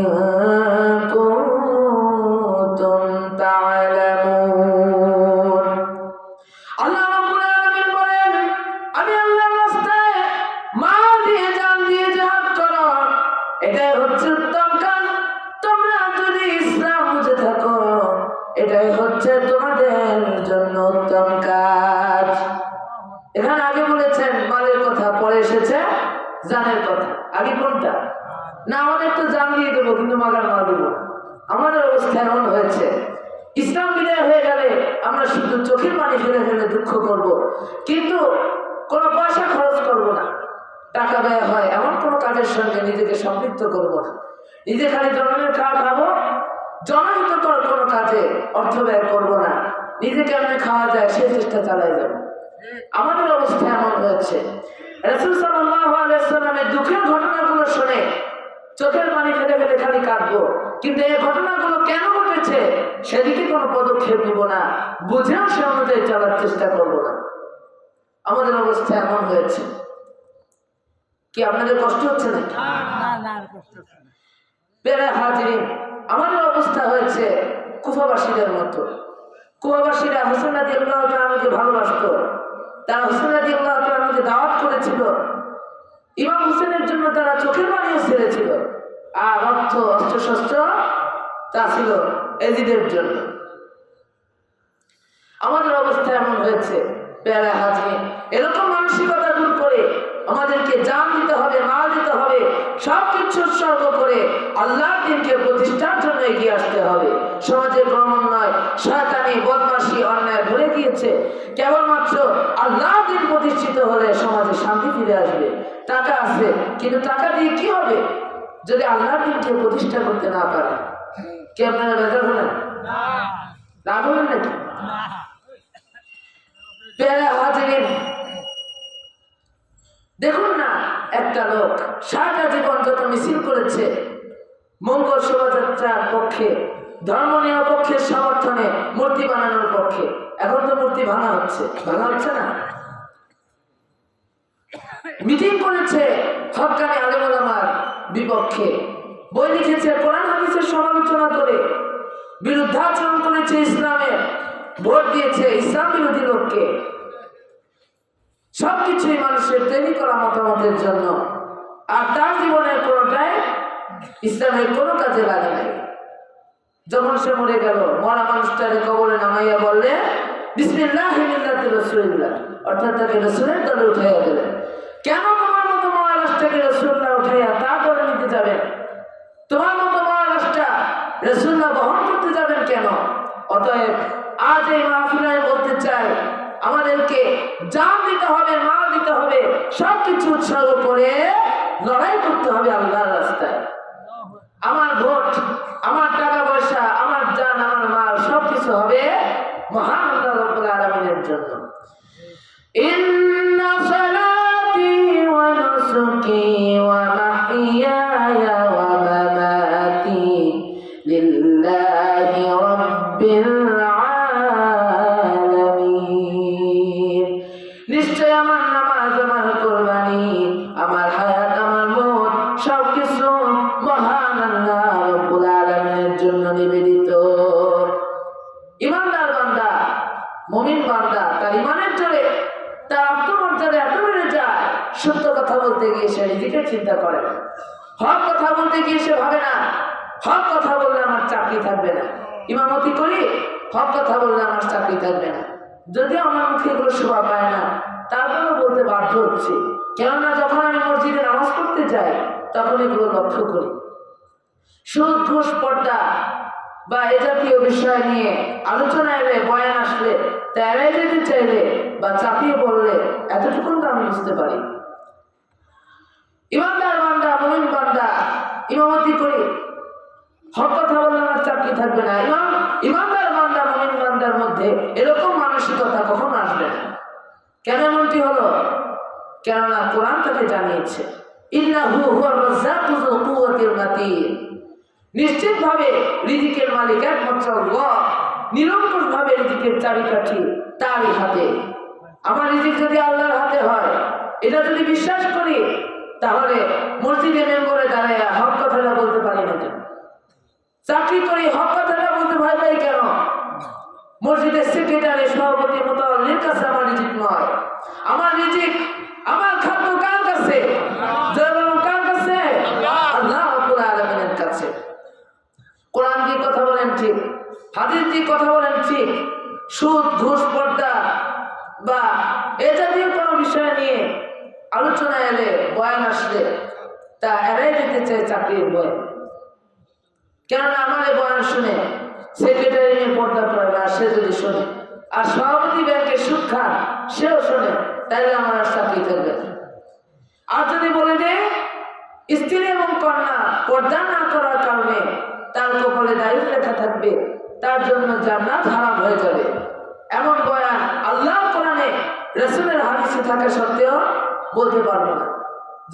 কুনতুম তা'লামুন। আল্লাহ রাব্বুল আলামিন বলেন, আমি আল্লাহর রাস্তায় মাল দিয়ে জান দিয়ে জিহাদ করো, এটাই হচ্ছে উত্তম কাজ। তোমরা যদি ইসলাম বুঝে থাকো, এটাই হচ্ছে তোমাদের জন্য উত্তম কাজ। এখানে আগে বলেছেন মালের কথা, পরে এসেছে জানের কথা। আগে কোনটা? না আমাদের তো জান দিয়ে দেবো, কিন্তু মাগার মাল দেবো। আমাদের অবস্থা এমন হয়েছে, ইসলাম বিদায় হয়ে গেলে আমরা শুধু চোখের পানি ফেলে ফেলে দুঃখ করব, কিন্তু কোনো পয়সা খরচ করব না। টাকা ব্যয় হয় এমন কোনো কাজের সঙ্গে নিজেকে সম্পৃক্ত করব না। নিজে খালি জনগণের খাওয়া খাবো, জনহিতকর কোনো কাজে অর্থ ব্যয় করব না। নিজে কেমনে খাওয়া যায় সেই চেষ্টা চালাই যাব। আমাদের অবস্থা এমন হয়েছে। রাসূল সাল্লাল্লাহু আলাইহি ওয়াসাল্লামের দুঃখের ঘটনাগুলো শুনে চোখের পানি ফেলে ফেলে খালি কাঁদবো, কিন্তু এই ঘটনাগুলো কেন ঘটেছে সেদিকে কোনো পদক্ষেপ নিব না, বুঝেও সে অনুযায়ী চলার চেষ্টা করবো না। আমাদের অবস্থা এমন হয়েছে। কি আপনাদের কষ্ট হচ্ছে নাকি? প্রিয় হাজিরিন, আমাদের অবস্থা হয়েছে কুফাবাসীদের মতো। কুফাবাসীরা হোসেন রাদিয়াল্লাহু তাআলা আনহুকে ভালোবাসতো। তারা হোসেন রাদিয়াল্লাহু তাআলা আনহুকে দাওয়াত করেছিল। ইমাম হোসেনের জন্য তারা চোখের পানিও ছেড়েছিল। আর অর্থ অস্ত্রশস্ত্র তা ছিল এজিদের জন্য। আমাদের অবস্থা এমন হয়েছে। প্যারা হাজির, এরকম মানসিকতা দূর করে আমাদেরকে জান দিতে হবে, মাল দিতে হবে, সবকিছু উৎসর্গ করে আল্লাহর দ্বীনকে প্রতিষ্ঠার জন্য এগিয়ে আসতে হবে। সমাজে ক্রমান্বয়ে শয়তানি, বদমাশি, অন্যায় ভরে গিয়েছে। কেবলমাত্র আল্লাহর দ্বীন প্রতিষ্ঠিত হলে সমাজে শান্তি ফিরে আসবে। টাকা আছে, কিন্তু টাকা দিয়ে কি হবে যদি আল্লাহর দ্বীনকে প্রতিষ্ঠা করতে না পারে? কি আপনারা বেজার হলেন? রাগ হলেন নাকি? প্রিয় হাজিরিন, দেখুন না, একটা লোক সারাটা জীবন যত মিছিল করেছে মঙ্গল শোভাযাত্রার পক্ষে, ধর্ম নিরপেক্ষের সমর্থনে, মূর্তি বানানোর পক্ষে, এখন তো মূর্তি ভাঙা হচ্ছে না। মিটিং করেছে হক্কানি আলেম ওলামার বিপক্ষে, বই লিখেছে কোরআন হাদিসের সমালোচনা করে, বিরুদ্ধাচরণ করেছে ইসলামের, ভোট দিয়েছে ইসলাম বিরোধী লোককে। সবকিছুই মানুষের তৈরি করা মতামতের জন্য, আর তার জীবনের কোনোটাই ইসলামের কোনো কাজে লাগে নাই। যখন সে মরে গেল, মরা মানুষটারে কবরে নামাইয়া বললে বিসমিল্লাহি মিল্লাতি রাসূলিল্লাহ, অর্থাৎ তাকে রাসূলের দলে উঠাইয়া দিলেন। কেন তোমার মতো মরা লাশটাকে রাসূলুল্লাহ উঠাইয়া তারপরে নিতে যাবেন? তোমার মতো মরা লাশটা রাসূলুল্লাহ বহন করতে যাবেন কেন? অতএব আজ এই মাহফিলে বলতে চাই, আমাদেরকে জান দিতে হবে, মাল দিতে হবে, সবকিছু উৎসর্গ করে লড়াই করতে হবে আল্লাহর রাস্তায়। আমার ভোট, আমার টাকা পয়সা, আমার জান, আমার মাল সবকিছু হবে মহান আল্লাহ রাব্বুল আলামিনের জন্য। ইন্না সালাতি ওয়া নুসুকি ওয়া মাহইয়ায়া ওয়া মামাতি লিল্লাহি রাব্বিল আলামিন। নিশ্চয় আমার নামাজ, আমার কুরবানি, আমার হায়াত, আমার মওত সবকিছু মহান আল্লাহ রাব্বুল আলামিনের জন্য নিবেদিত। ইমানদার বান্দা, মুমিন বান্দা তার ইমানের জোরে তার আত্মমর্যাদা এত বেড়ে যায়, সত্য কথা বলতে গিয়ে সে নিজেকে চিন্তা করে না, হক কথা বলতে গিয়ে সে ভাবে না হক কথা বললে আমার চাকরি থাকবে না, ইমামতি করি হক কথা বললে আমার চাকরি থাকবে না। যদিও আমার মুখে এগুলো শোভা পায় না, তারপরেও বলতে বাধ্য হচ্ছে, কেননা যখন আমি মসজিদে নামাজ পড়তে যাই তখন এগুলো লক্ষ্য করি। সুদ, ঘুষ, পর্দা বা এ জাতীয় বিষয় নিয়ে আলোচনা এলে, বয়ান আসলে, তা এড়াই যেতে চাইলে বা চাপিয়ে পড়লে এতটুকু তো আমি বুঝতে পারি। ইমানদার বান্দা, মুমিন বান্দা, ইমামতি করি হক কথা বললে আমার চাকরি থাকবে না, ইমানদার বান্দা, মুমিন বান্দার মধ্যে এরকম মানসিকতা কখনো আসবে না। কেন এমনটি হলো? কেননা কোরআন তাকে জানিয়েছে ইন্নাহু হুয়ার রাজ্জাকু যুল কুওয়াতিল মাতিন। নিশ্চিতভাবে রিজিকের মালিক একমাত্র আল্লাহ, নিরঙ্কুশভাবে রিজিকের চাবিকাঠি তারই হাতে। আমার রিজিক যদি আল্লাহর হাতে হয়, এটা যদি বিশ্বাস করি, তাহলে মসজিদে মেম্বরে দাঁড়ায় হক কথাটা বলতে পারি না কেন? চাকরি করি হক কথাটা বলতে ভয় পাই কেন? মসজিদের সেক্রেটারি, সভাপতি, মোতাল্লির কাছে আমার রিজিক নয়। আমার রিজিক, আমার খাদ্য কার কাছে? কার কাছে? আল্লাহ রাব্বুল আলামিনের কাছে। কোরআন কি কথা বলেন ঠিক, হাদিস কি কথা বলেন ঠিক। সুদ, ঘুষ, পর্দা বা এ জাতীয় কোনো বিষয় নিয়ে আলোচনা এলে, বয়ান আসলে তা এড়াই যেতে চাই চাকরির বয়। কেননা আমার এই বয়ান শুনে সেক্রেটারি নিয়ে পর্দা করবে, আর সে যদি শোনে, আর সভাপতি ব্যাংকের সুদ খান সেও শোনে, তাইলে আমার আর চাকরি থাকবে না। আর যদি বলে দে স্ত্রী এবং কন্যা পর্দা না করার কারণে তার কপালে দায়িত্ব লেখা থাকবে, তার জন্য জান্নাত হারাম হয়ে যাবে, এমন বয়ান আল্লাহর কোরআনে, রাসূলের হাদিসে থাকা সত্ত্বেও বলতে পারবো না।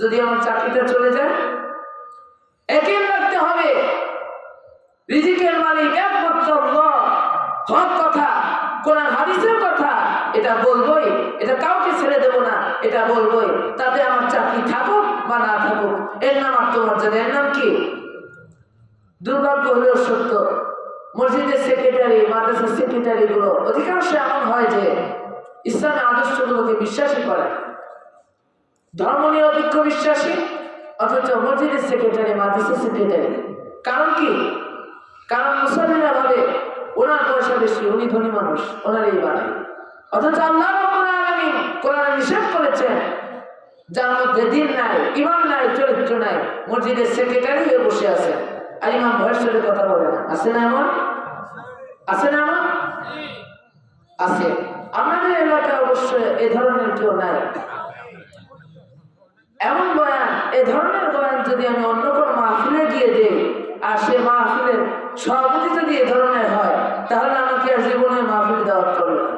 যদি আমার চাকরিটা চলে যায়, একই রাখতে হবে রিজিকের মালিক একমাত্র আল্লাহ। হক কথা কোরআন হাদিসের কথা, এটা বলবোই, এটা কাউকে ছেড়ে দেব না, এটা বলবোই। তাতে আমার চাকরি থাকুক বা না থাকুক, এর নাম আত্মমর্যাদা। এর নাম কি? দুর্ভাগ্য হলেও সত্য, মসজিদের সেক্রেটারি, মাদ্রাসার সেক্রেটারি গুলো অধিকাংশ এমন হয় যে ইসলামের আদর্শগুলোকে বিশ্বাসী করে, ধর্ম নিরপেক্ষ বিশ্বাসী, অথচ মসজিদের সেক্রেটারি, মাদ্রাসার সেক্রেটারি। কারণ কি? কারণ মুসলিমরা ভাবে ওনার পয়সা বেশি, উনি ধনী মানুষ, ওনার এই বাড়ি। অথচ আল্লাহ রাব্বুল আলামিন কোরআনে নিষেধ করেছেন, যার মধ্যে দিন নাই, ইমান নাই, চরিত্র নাই, মসজিদের সেক্রেটারি হয়ে বসে আছে, আর ইমাম ভয়ের সাথে কথা বলে না। আছে না এমন? আছে না এমন? আছে। আমাদের এলাকায় অবশ্য এ ধরনের কেউ নাই। এমন বয়ান, এ ধরনের বয়ান যদি আমি অন্য কোনো মাহফিলে গিয়ে দিই, আর সে মাহফিলের সভাপতি যদি এ ধরনের হয়, তাহলে আমাকে আর জীবনে মাহফিল দাওয়াত করবে না।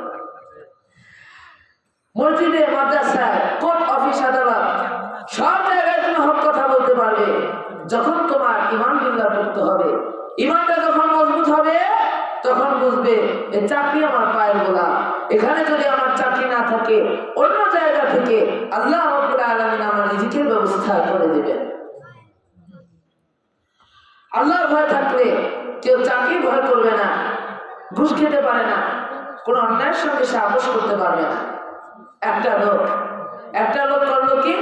মসজিদে, মাদ্রাসায়, কোর্ট, অফিস, আদালত, সব জায়গায় তুমি হক কথা বলতে পারবে যখন তোমার ইমান বিল্লাহ করতে হবে। ইমানটা যখন মজবুত হবে, তখন বুঝবে এই চাকরি আমার পায়ের গোলা। এখানে যদি আমার চাকরি না থাকে, অন্য জায়গা থেকে আল্লাহ রাব্বুল আলামিন আমার রিজিকের ব্যবস্থা করে দেবেন। আল্লাহর ভয় থাকলে কেউ চাকরি ভয় করবে না, ঘুষ খেতে পারে না, কোনো অন্যায়ের সঙ্গে সে আপোষ করতে পারবে না। একটা লোক করলো কি,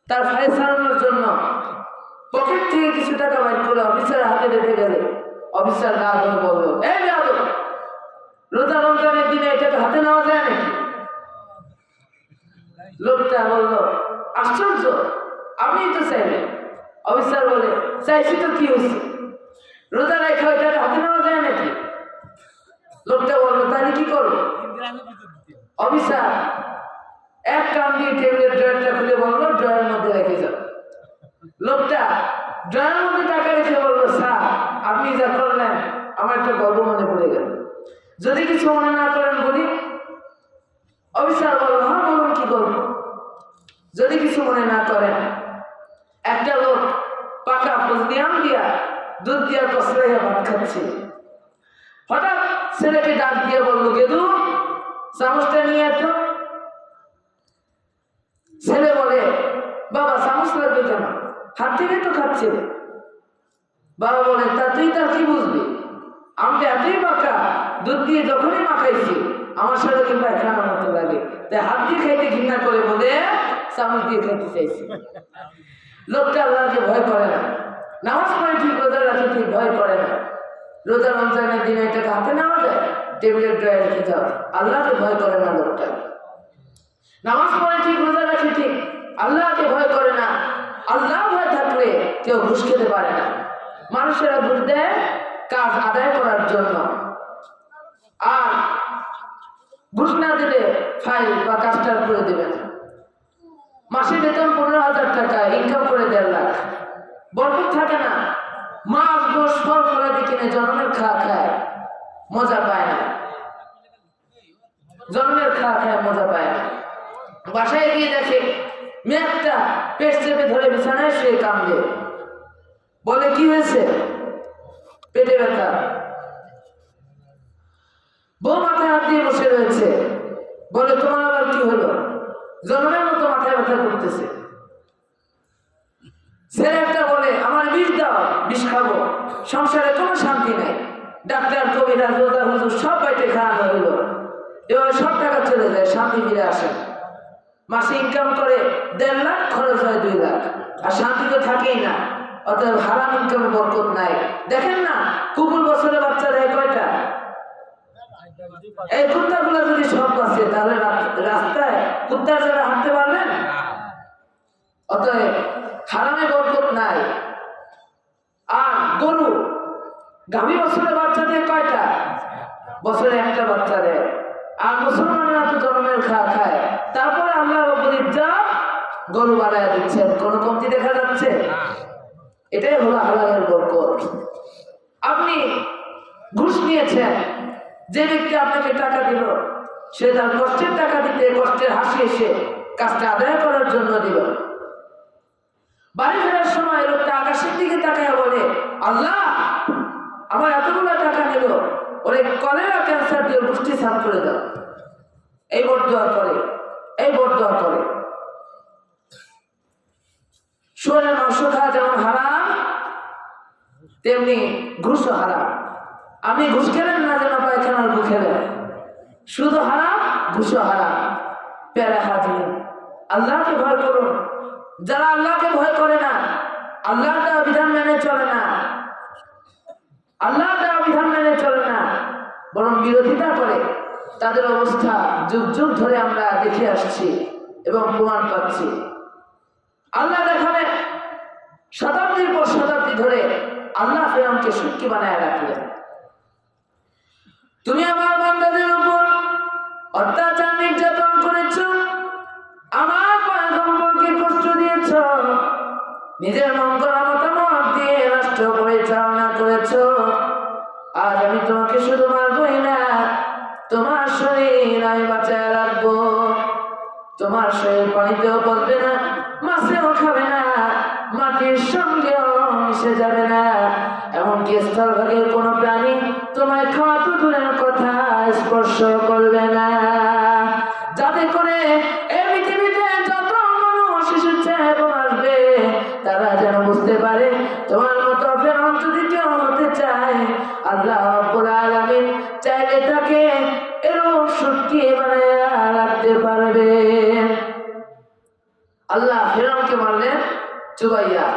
তার ফাইল সারানোর জন্য পকেট থেকে কিছু টাকা বাইর করে অফিসারের হাতে দিতে গেলে অফিসার না ধরে বললো, এই বেয়াদব, রোজা রমজানের দিনে এটা হাতে নেওয়া যায় নাকি? লোকটা বললো, আশ্চর্য, আপনি তো চাইলেন। অফিসার বলে, চাইছি তো কি হয়েছে, রোজা রেখা ওইটা হাতে নেওয়া যায় নাকি? লোকটা বললো, তাহলে কি করবো? অফিসার এক কাম দিয়ে টেবিলের ড্রয়ারটা খুলে বললো, ড্রয়ারের মধ্যে রেখে যাও। লোকটা ড্রয়ারের মধ্যে টাকা রেখে বললো, স্যার আপনি যা করলেন আমার একটা গল্প মনে পড়ে গেল, যদি কিছু মনে না করেন বলি। অফিসার বললো, হ্যাঁ বলুন, কি গল্প? যদি কিছু মনে না করেন, একটা লোক পাকা ফজলিয়াম দিয়া, দুধ দিয়া কসলাইয়া ভাত খাচ্ছে। হঠাৎ ছেলেকে ডাক দিয়ে বললো, গেদু চামচটা নিয়ে এত। ছেলে বলে, বাবা চামচ লাগবে কেন, হাত থেকে তো খাচ্ছে। বাবা বলে, তা তুই তার কি বুঝবি, আমি তো এতই পাকা, দুধ দিয়ে যখনই মাখাইছি আমার সাথে কিন্তু খাওয়ার মতো লাগে, তাই হাত দিয়ে খাইতে ঘৃণা করে বলে চামচ দিয়ে খাইতে চাইছি। লোকটা আল্লাহকে ভয় করে না, নামাজ পড়ে ঠিক, রোজা রাখে ঠিক, ভয় করে না। রোজা রমজানের দিনে এটাকে হাতে নেওয়া যায়, টেবিলের ড্রয়ারে রেখে যাও, আল্লাহকে ভয় করে না লোকটা। নামাজ পড়ে ঠিক, রোজা রাখে ঠিক, আল্লাহকে ভয় করে না। আল্লাহ ভয় থাকলে কেউ ঘুষ খেতে পারে না। মানুষেরা ঘুষ দেয় কাজ আদায় করার জন্য, আর ঘুষ না দিলে ফাইল বা কাজটা করে দেবে না। মাসে বেতন 15,000 টাকা, ইনকাম করে 1.5 লাখ, বরকত থাকে না। মাছ, গোশ, ফল ফলাদি কিনে জন্মের খাওয়া খায়, মজা পায় না। জন্মের খাওয়া খায়, মজা পায় না। বাসায় গিয়ে দেখে মেয়েটা পেট চেপে ধরে বিছানায় শুয়ে কান্দে। বলে, কি হয়েছে? পেটে ব্যথা। বউ মাথায় হাত দিয়ে বসে রয়েছে। বলে, তোমার আবার কি হলো? জন্মের মতো মাথায় ব্যথা করতেছে। ছেলে একটা বলে, আমার বিষ দাও, বিষ খাবো, সংসারে কোনো শান্তি নেই। ডাক্তার, কবিরাজ, রোজা, হুজুর সব বাইতে খাওয়ানো হলো, এবার সব টাকা চলে যায়, শান্তি ফিরে আসে। মাসে ইনকাম করে 1.5 লাখ, খরচ হয় 2 লাখ, আর শান্তি তো থাকেই না। অতএব হারাম ইনকামে বরকত নাই। দেখেন না, কুকুর বছরে বাচ্চা দেয় কয়টা? এই কুত্তাগুলো যদি সব বাঁচে, তাহলে রাস্তায় কুত্তার যারা হাঁটতে পারবেন? অতএব হারামে বরকত নাই। আর গরু, গাভী বছরে বাচ্চা দেয় কয়টা? বছরে একটা বাচ্চা দেয়। আর মুসলমানেরা তো জন্মের খাওয়া খায়, তারপরে আল্লাহ রাব্বুল ইজ্জত গরু বাড়ায় দিচ্ছেন, কোনো কমতি দেখা যাচ্ছে? এটাই হলো হালালের বরকত। আপনি ঘুষ নিয়েছেন, যে ব্যক্তি আপনাকে টাকা দিল, সে তার কষ্টের টাকা দিতে, কষ্টের হাসি এসে কাজটা আদায় করার জন্য দিল। বাড়ি ফেরার সময় লোকটা আকাশের দিকে তাকায় বলে, আল্লাহ আমার এতগুলো টাকা দিল, ওরে কলেরা ক্যান্সার দিয়ে পুষ্টি সাফ করে দাও, এই বদদোয়া করে, এই বদদোয়া করে। শুয়োরের মাংস খাওয়া যেমন হারাম, তেমনি ঘুষও হারাম। আপনি ঘুষ খেলেন না যেন পায়খানার গু খেলেন, শুধু হারাম, ঘুষও হারাম। প্যারা হাজির, আল্লাহকে ভয় করুন। যারা আল্লাহকে ভয় করে না, আল্লাহর দেওয়া বিধান মেনে চলে না, আল্লাহর দেওয়া বিধান মেনে চলে না, বরং বিরোধিতা করে, তাদের অবস্থা যুগ যুগ ধরে আমরা দেখে আসছি এবং প্রমাণ পাচ্ছি। আল্লাহ দেখালেন শতাব্দীর পর শতাব্দী ধরে আল্লাহ ফিরআউনকে সুটকি বানায় রাখলেন। তুমি আমার বান্দাদের উপর অত্যাচার নির্যাতন করেছ, আমার পয়গম্বরকে কষ্ট দিয়েছ, নিজের মন করা মতামত দিয়ে রাষ্ট্র পরিচালনা করেছ। আজ আমি তোমাকে শুধু মারবই না, তোমার শরীর আমি বাঁচায় রাখবো। তোমার শরীর পানিতেও বলবে না, মাছেও খাবে না, মাটির সঙ্গেও মিশে যাবে না, এমনকি স্থলভাগের কোনো প্রাণী তোমায় খাওয়া তো দূরের কথা স্পর্শ করবে না। যাতে করে এই পৃথিবীতে যত মানুষ এসেছে এবং আসবে, তারা যেন বুঝতে পারে তোমার মতো ফেরাউন যদি কেউ হতে চায়, আল্লাহ রাব্বুল আলামিন চাইলে তাকে এরকম সুটকি বানায় রাখতে পারবে। আল্লাহ ফেরাউনকে মারলেন চুবাইয়া।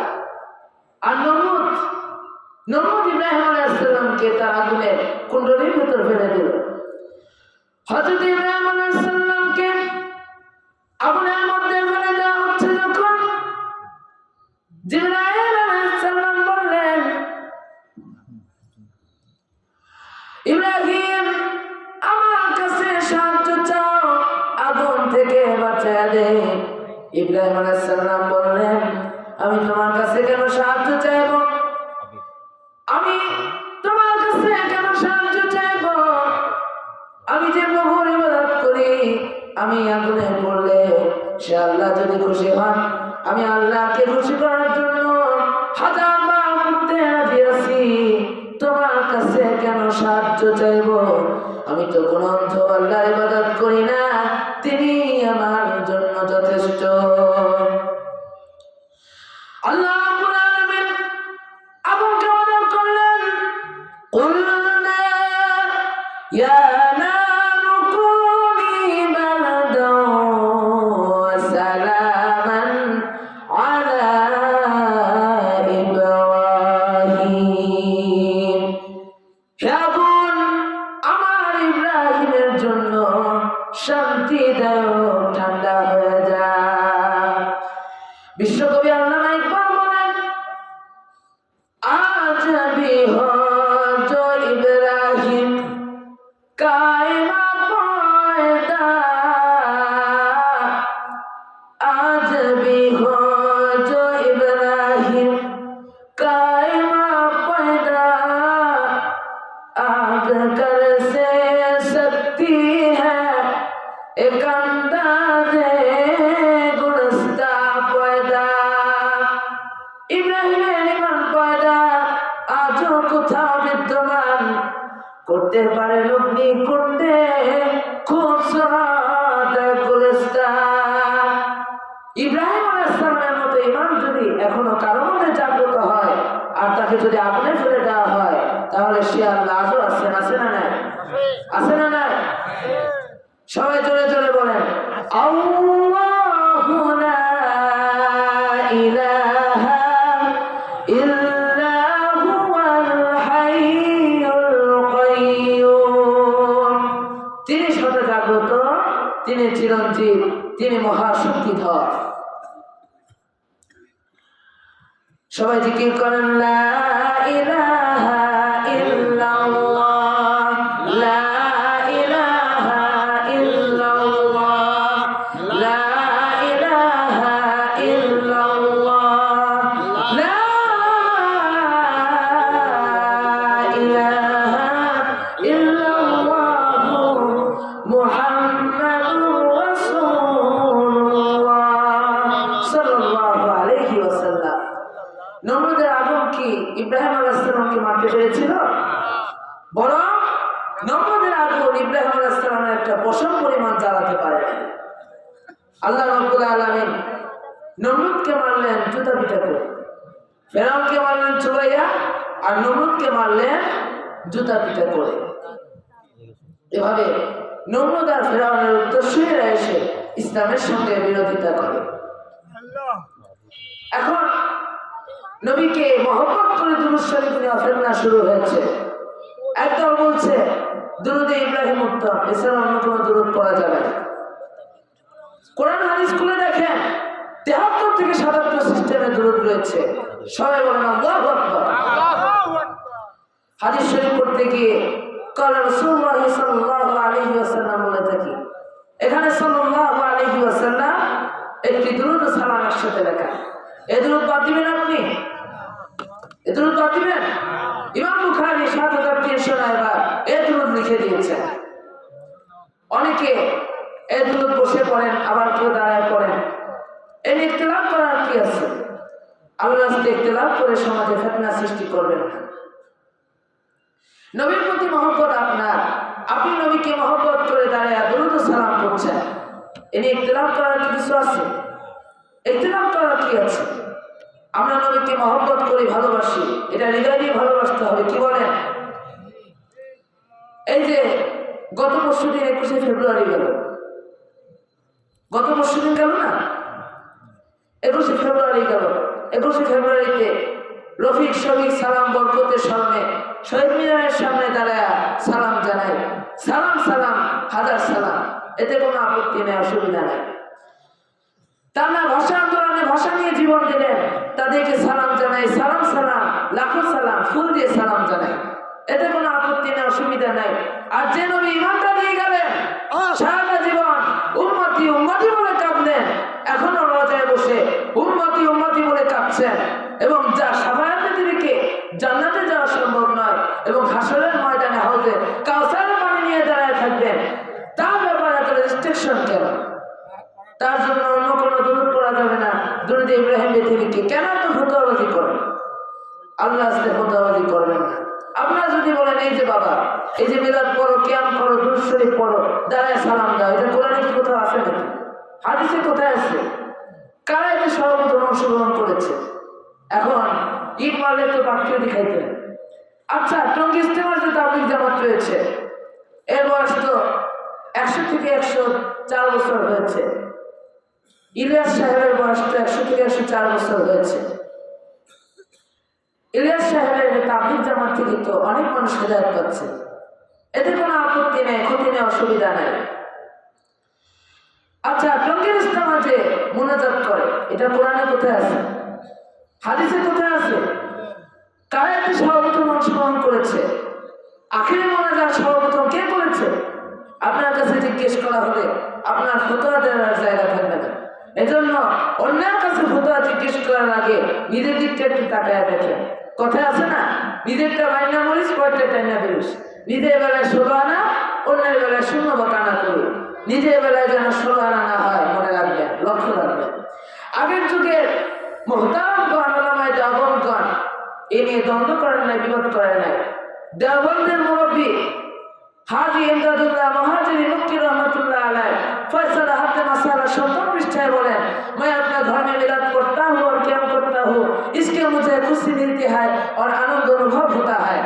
আর নমরুদ ইব্রাহিম আলাইহিস সালামকে তার আগুনের কুণ্ডলীর ভিতর ফেলে দিল। হযরত ইব্রাহিম আলাইহিস সালামকে আগুনের মধ্যে ফেলে দেওয়া হচ্ছে যখন, জিবরাইল আলাইহিস সালাম বললেন, ইব্রাহিম আমার কাছে সাহায্য চাও, আগুন থেকে বাঁচায় দে। ইব্রাহিম আলাইহিস সালাম বললেন, আমি তোমার কাছে কেন সাহায্য চাইব? আমি তোমার কাছে কেন সাহায্য চাইব? আমি যে প্রভুর ইবাদত করি, আমি আগুনে পড়লে সে আল্লাহ যদি খুশি হন, আমি আল্লাহকে খুশি করার জন্য হাজার বার করতে রাজি আছি। তোমার কাছে কেন সাহায্য চাইব? আমি তো কোন অন্ধ আল্লাহর ইবাদত করি না, তিনি আমার জন্য যথেষ্ট। আল্লাহ রাব্বুল আলামিন আগুনকে অর্ডার করলেন, কুলনা ইয়া নারু কুনি বারদান ওয়া সালামান আলা ইব্রাহিম। হে আগুন, আমার ইব্রাহিমের জন্য শান্তি দাও, ঠান্ডা হয়ে যা। বিশ্বকবি আল্লামা ইকবাল বলেন, আজ भी हो जो इब्राहिम कायमा पैदा, आज भी हो जो इब्राहिम कायमा पैदा, आग कर से सकती है एक अंदाज़े गुलस्ता पैदा। ইব্রাহিমের ইমান পয়দা আজও কোথাও বিদ্যমান, করতে পারে অগ্নি, করতে খুব সহজ গুলিস্তান। ইব্রাহিম আলাইহিস সালামের মতো ইমান যদি এখনো কারো মধ্যে জাগ্রত হয় আর তাকে যদি আগুনে ফেলে দেওয়া হয়, তাহলে সে আল্লাহ আজও আছেন, আছে না নাই? আছে না নাই? সবাই জোরে জোরে বলেন, আল্লাহু লা ইলাহা ইল্লা হুয়াল হাইয়ুল কাইয়্যুম। তিনি সদা জাগ্রত, তিনি চিরঞ্জীব, তিনি মহাশক্তিধর। সবাই জিকির করেন, লা ইলাহা ইল্লাল্লাহ, লা ইলাহা ইল্লাল্লাহ, লা ইলাহা ইল্লাল্লাহ, লা ইলাহা ইল্লাল্লাহ মুহাম্মাদুর রাসূলুল্লাহ সাল্লাল্লাহু আলাইহি ওয়াসাল্লাম। নমরুদের আগুন কি ইব্রাহিম আলাইহিস সালামকে মারতে পেরেছিল? বরং একটা পশম পরিমাণ জ্বালাতে পারে না। আল্লাহ রাব্বুল আলামিন নমরুদকে মারলেন জুতা পিটা করে, ফেরাউনকে মারলেন চুবাইয়া, আর নমরুদকে মারলেন জুতা পিটা করে। এভাবে নমরুদ আর ফেরাউনের উত্তরসূরিরা এসে ইসলামের সঙ্গে বিরোধিতা করে। এখন নবীকে মহব্বত করে দুরূদ শরীফ নেওয়া ফেতনা শুরু হয়েছে। একদল বলছে দুরূদে ইব্রাহিম উত্তম, এছাড়া অন্য কোনো দুরূদ পড়া যাবে না। কোরআন হাদিস খুলে দেখেন 73 থেকে 77 সিস্টেমে দুরূদ রয়েছে। সবাই বলেন আল্লাহু আকবার। হাদিস শরীফ পড়তে গিয়ে কালা রাসূলুল্লাহ সাল্লাল্লাহু আলাইহি ওয়াসাল্লাম বলে থাকি। এখানে সাল্লাল্লাহু আলাইহি ওয়াসাল্লাম একটি দুরূদ ও সালাম একসাথে লেখা। এই দুরূদ বাদ দিবেন আপনি? এই দুরূদ বাদ দিবেন? ইমাম বুখারী 7309 বার এই দুরূদ লিখে দিয়েছেন। অনেকে এই দুরূদ বসে পড়েন, আবার কেউ দাঁড়ায় পড়েন। এই ইখতিলাফ করার কি আছে? আল্লাহর রাস্তায় ইখতিলাফ করে সমাজে ফিতনা সৃষ্টি করবেন না। নবীর প্রতি মহব্বত আপনার, আপনি নবীকে মহব্বত করে দাঁড়ায় দুরূদ ও সালাম করছেন, এনে ইখতিলাফ করার কিছু আছে? ইখতিলাফ করার কি আছে? আমরা নবীকে মহব্বত করি, ভালোবাসি, এটা হৃদয় দিয়ে ভালোবাসতে হবে। কি বলেন? এই যে গত পরশুদিন 21শে ফেব্রুয়ারি গেল, গত পরশুদিন গেল না, 21শে ফেব্রুয়ারি গেল। 21শে ফেব্রুয়ারিতে রফিক শফিক সালাম বরকতের সামনে শহীদ মিনারের সামনে দাঁড়ায় সালাম জানাই। সালাম সালাম হাজার সালাম, এতে কোনো আপত্তি নেই, অসুবিধা নেই। তারা ভাষা আন্দোলনে ভাষা নিয়ে জীবন দিলেন, তাদেরকে সালাম জানাই, সালাম সালাম লাখো সালাম, ফুল দিয়ে সালাম জানাই, এতে কোনো আপত্তি নেই, অসুবিধা নাই। আর যে নবী ইমানটা দিয়ে গেলেন, সারাটা জীবন উম্মতি উম্মতি বলে কাঁদলেন, এখনো রোজায় বসে উম্মতি উম্মতি বলে কাঁদছেন, এবং যা সাফায়াত পৃথিবীকে জান্নাতে যাওয়া সম্ভব নয়, এবং হাসরের ময়দানে হাউজে কাউসারের পানি নিয়ে দাঁড়ায় থাকবেন, তার ব্যাপারে এত রেস্ট্রিকশন কেন? তার জন্য অন্য কোনো দুরূদ পড়া যাবে না, দুরূদে ইব্রাহিম পৃথিবীকে কেন এত ফতোয়াবাজি করেন? আল্লাহ আস্তে ফতোয়াবাজি করবেন না। আপনারা যদি বলেন এই যে বাবা, এই যে মিলাদ পড়ো, কিয়াম করো, দুরূদ শরীফ পড়ো, দাঁড়ায় সালাম দাও, এটা কোরআনে কি কোথাও আছে নাকি? হাদিসে কোথায় আছে? কারা এতে সর্বপ্রথম অংশগ্রহণ করেছে? এখন ঈদ মারলে তো বাক্যে দেখাইতে। আচ্ছা, টঙ্গী ইজতেমার যে তাবলীগ জামাত রয়েছে, এর বয়স তো 100 থেকে 104 বছর হয়েছে। ইলিয়াস সাহেবের বয়স তো 100 থেকে 104 বছর হয়েছে। ইলিয়াস সাহেবের তাবলীগ জামাত থেকে তো অনেক মানুষ হেদায়েত পাচ্ছে, এতে কোনো আপত্তি নেই, ক্ষতি নেই, অসুবিধা নাই। আচ্ছা, টঙ্গীর ইজতেমা যে মুনাজাত করে, এটা কোরআনে কোথায় আছে? হাদিসে কোথায় আছে? কারা এতে সর্বপ্রথম অংশগ্রহণ করেছে? আখিরে মোনাজাত সর্বপ্রথম কে করেছে? আপনার কাছে জিজ্ঞেস করা হলে আপনার ফতোয়া দেওয়ার জায়গা থাকবে না। এজন্য অন্যের কাছে ফতোয়া জিজ্ঞেস করার আগে নিজের দিকটা একটু তাকায় দেখেন। কথায় আছে না, নিজেরটা বাইনা মরিস পরটা টাইনা বেরিস। নিজের বেলায় 16 আনা, অন্যের বেলায় 0 বা কানা করি। নিজের বেলায় যেন 16 আনা না হয়, মনে রাখবেন, লক্ষ্য রাখবেন। আগের যুগের মুহতারামগণ, ওলামায়ে দেওবন্দগণ এ নিয়ে দ্বন্দ্ব করেন নাই, বিবাদ করেন নাই। দেওবন্দের মুরব্বী হাজী ইমদাদুল্লাহ মহাজির মুক্তি রহমতুল্লাহ আলাইহ ফয়সালা হাতে মাসালা 70 পৃষ্ঠায় বলেন, मैं अपने घर में मिलाद पढ़ता हूँ और क़याम करता हूँ, इसके मुझे खुशी मिलती है और आनंद अनुभव होता है।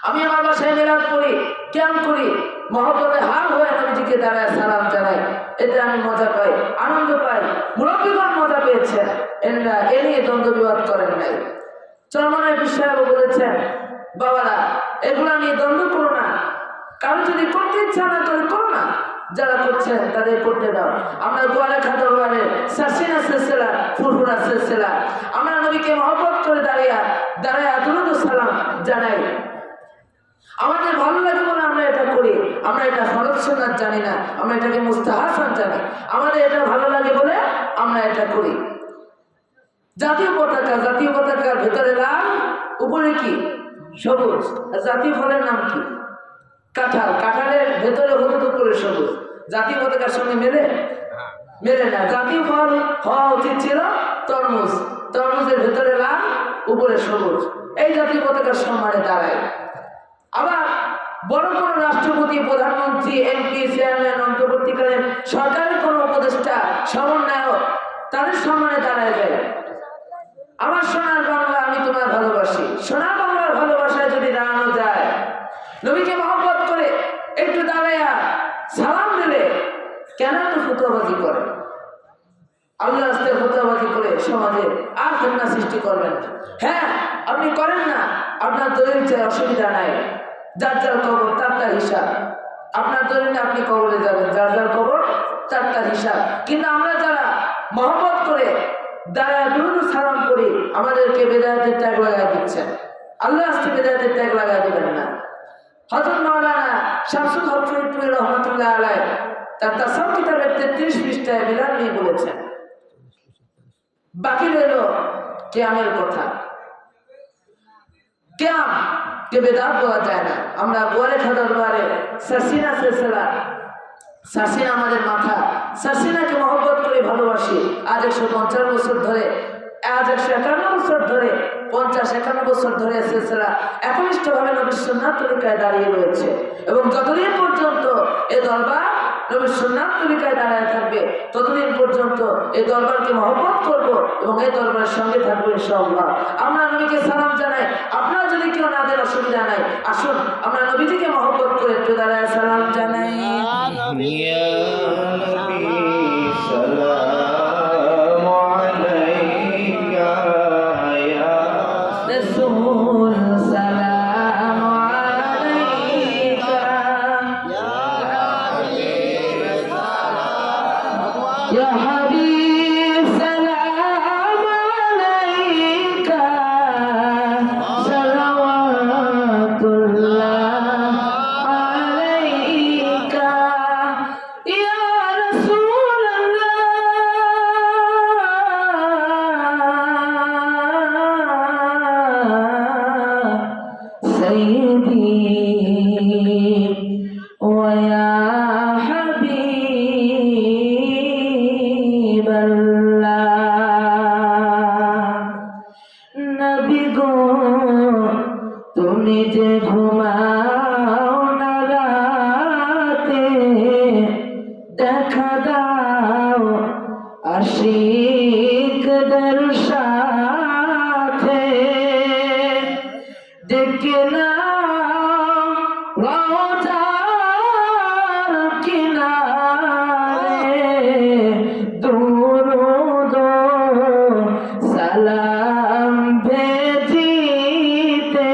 আমি আমার বাসায় মিলাদ পড়ি, কিয়াম করি, মহব্বতে হার হয়ে নবীজিকে দাঁড়ায় সালাম জানাই, এতে আমি মজা পাই, আনন্দ পাই। মুরব্বীগণ মজা পেয়েছেন, এরা এ নিয়ে দ্বন্দ্ব বিবাদ করেন নাই। চরমনের বিষয়ে বলেছেন, বাবারা এগুলা নিয়ে দ্বন্দ্ব করো না, কারো যদি করতে ইচ্ছা না করে করো না, যারা করছেন তাদের করতে দাও। আমরা গোয়ালে খাদরবারে সাসিনা সিলসিলা, ফুরফুরা সিলসিলা, আমরা নবীকে মহব্বত করে দাঁড়ায় দুরূদ ও সালাম জানাই। আমাদের ভালো লাগে বলে আমরা এটা করি, আমরা এটা ফরজ সুন্নাত জানি না, আমরা এটাকে মুস্তাহাসান জানি। আমাদের এটা ভালো লাগে বলে আমরা এটা করি। জাতীয় পতাকার ভেতরে লাল, উপরে কি সবুজ। আর জাতীয় ফলের নাম কি? কাঁঠাল। কাঁঠালের ভেতরে হলুদ, উপরে সবুজ। জাতীয় পতাকার সঙ্গে মেলে না। জাতীয় ফল হওয়া উচিত ছিল তরমুজ। তরমুজের ভেতরে লাল, উপরে সবুজ। এই জাতীয় পতাকার সম্মানে দাঁড়ায়। আবার বড় কোনো রাষ্ট্রপতি, প্রধানমন্ত্রী, এমপি, চেয়ারম্যান, অন্তর্বর্তীকালীন সরকারের কোনো উপদেষ্টা, সমন্বয়ক তাদের সম্মানে দাঁড়ায় যায়। আমার সোনার বাংলা, আমি তোমার ভালোবাসি। সোনার বাংলার ভালোবাসায় যদি দাঁড়ানো যায়, নবীকে মহব্বত করে একটু দাঁড়াইয়া সালাম দিলে কেন একটু ফুতুয়াবাজি করে? আল্লাহ রাস্তায় ফুতুয়াবাজি করে সমাজে আর ফেতনা সৃষ্টি করবেন না। হ্যাঁ, আপনি করেন না, আপনার দলিল চাই, অসুবিধা নাই। যার যার কবর তার তার হিসাব। আপনার দলিলে আপনি কবরে যাবেন, যার যার কবর তার তার হিসাব। কিন্তু আমরা যারা মহব্বত করে দাঁড়ায় দুরূদ সালাম করি, আমাদেরকে বেদায়েতের ট্যাগ লাগায় দিচ্ছেন। আল্লাহ রাস্তায় বেদায়েতের ট্যাগ লাগায় দেবেন না। হযরত মাওলানা শামসুল হক ফরিদপুরি রহমাতুল্লাহ আলাইহি তার তাসাউফ কিতাবের 33 পৃষ্ঠায় মিলাদ নিয়ে বলেছেন। বাকি রইল কিয়ামের কথা। কিয়াম কে বেদাত বলা যায় না। আমরা গোয়ারে খাদার গোয়ারে সারসিনা সিলসিলা, সারসিনা আমাদের মাথা, সারসিনাকে মহব্বত করে ভালোবাসি। আজ 150 বছর ধরে, আজ 151 বছর ধরে, 50-51 বছর ধরে সিলসিলা একনিষ্ঠভাবে নবীর সুন্নাত তরিকায় দাঁড়িয়ে রয়েছে। এবং যতদিন পর্যন্ত এ দরবার নবীর সুন্নাত তরিকায় দাঁড়ায় থাকবে, ততদিন পর্যন্ত এই দরবারকে মহব্বত করব এবং এই দরবারের সঙ্গে থাকবো ইনশাআল্লাহ। আমরা নবীকে সালাম জানাই। আপনারা যদি কেউ না দেন, অসুবিধা নাই। আসুন আমরা নবীজিকে মহব্বত করে একটু দাঁড়ায় সালাম জানাই। يا حبيب سلام عليك صلوات الله عليك يا رسول الله سيدي ويا حبيب الله নবী গো তুমি যে ঘুমাও না রাতে, দেখা দাও আশিকদের সাথে, ডেকে নাও রওজার কিনারে, দুরূদ সালাম ভেজিতে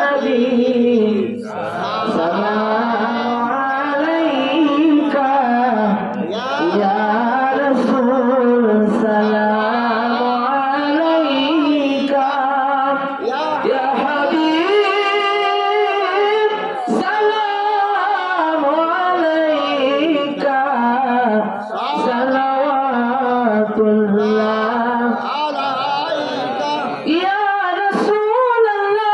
আবি সালাম আলাইকা ইয়া রাসূল সালাম আলাইকা ইয়া হাবিব সালাম আলাইকা সালাওয়াতুল্লাহ ইয়া রাসূলুল্লাহ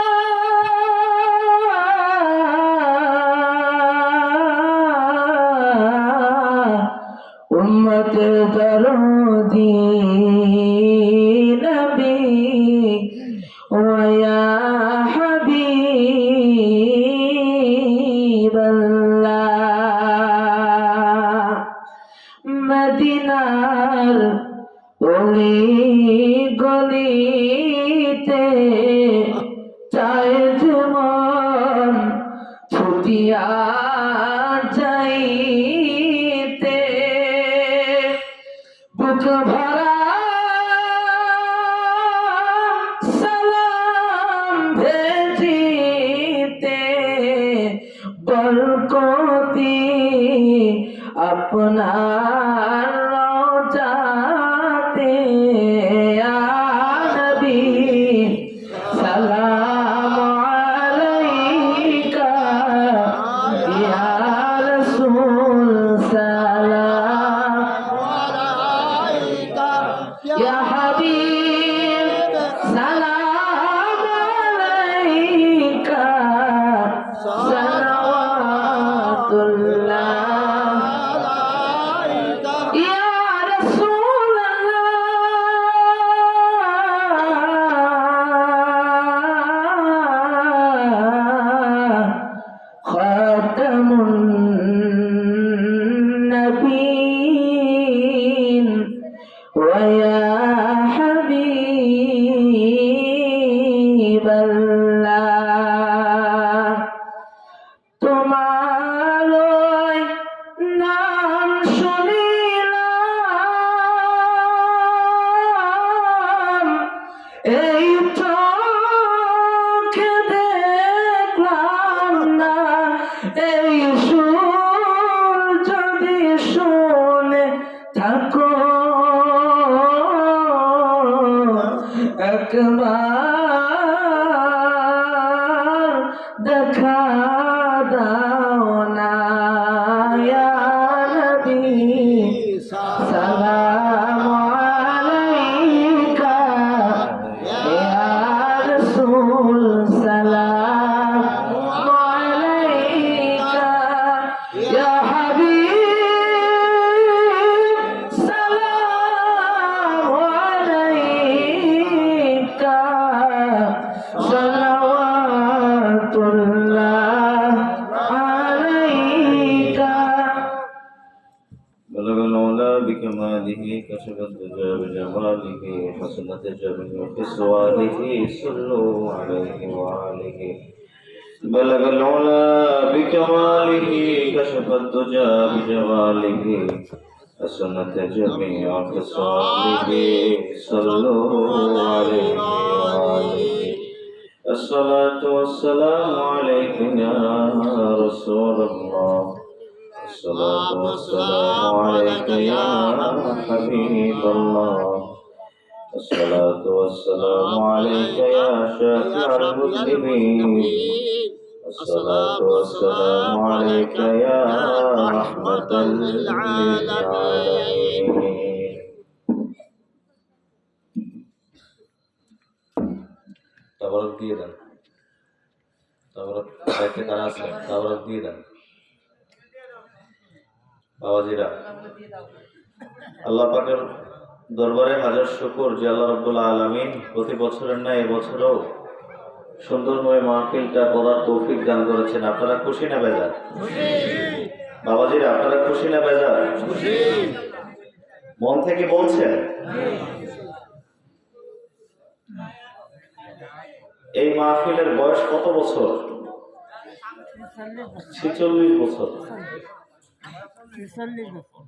উম্মতের দরদি নবী ওয়া হাবিবাল্লাহ মদিনার অলি গলিতে চায় যেমন ছুটিয়া যাইতে, বুক ভরা সালাম ভেজিতে, বরকতি আপনার রওজাতে ইয়া নবী সালাম আলাইকা ইয়া রাসূল সালাম ইয়া হাবিব সালাম আলাইকা সালাওয়াতুল্লাহ ইয়া العالمين ويا حبيب الله তোমার ওই নাম শুনিলাম এই চোখে দেখলাম না এই সুর যদি শুনে থাকো একবার দেখা দাও না ইয়া নবী সালাম আলাইকা ইয়া রাসূল সালাম আলাইকা ইয়া হাবিব সালাম আলাইকা সালাওয়াতুল্লাহ আলাইকা بلغ العلا بكماله كشف الدجى بجماله حسنت جميع خصاله صلوا عليه وآله بلغ العلا بكماله كشف الدجى بجماله حسنت جميع خصاله صلوا عليه وآله الصلاة والسلام عليك يا رسول الله الصلاة والسلام عليك يا حبيب الله الصلاة والسلام عليك يا شافع المسلمين الصلاة والسلام عليك يا رحمة للعالمين تبارك দিয়ে দেন تبارك সাথে কারা আছে تبارك দিয়ে দেন বাবাজিরা আল্লাহ পাকের দরবারে হাজার শুকর যে আল্লাহ রাব্বুল আলামিন প্রতি বছরের ন্যায় এবছরও সুন্দরময় মাহফিলটা করার তৌফিক দান করেছেন। আপনারা খুশি না বেজার? বাবাজিরা আপনারা খুশি না বেজার? মন থেকে বলছেন? এই মাহফিলের বয়স কত বছর? 46 বছর। 46 বছর।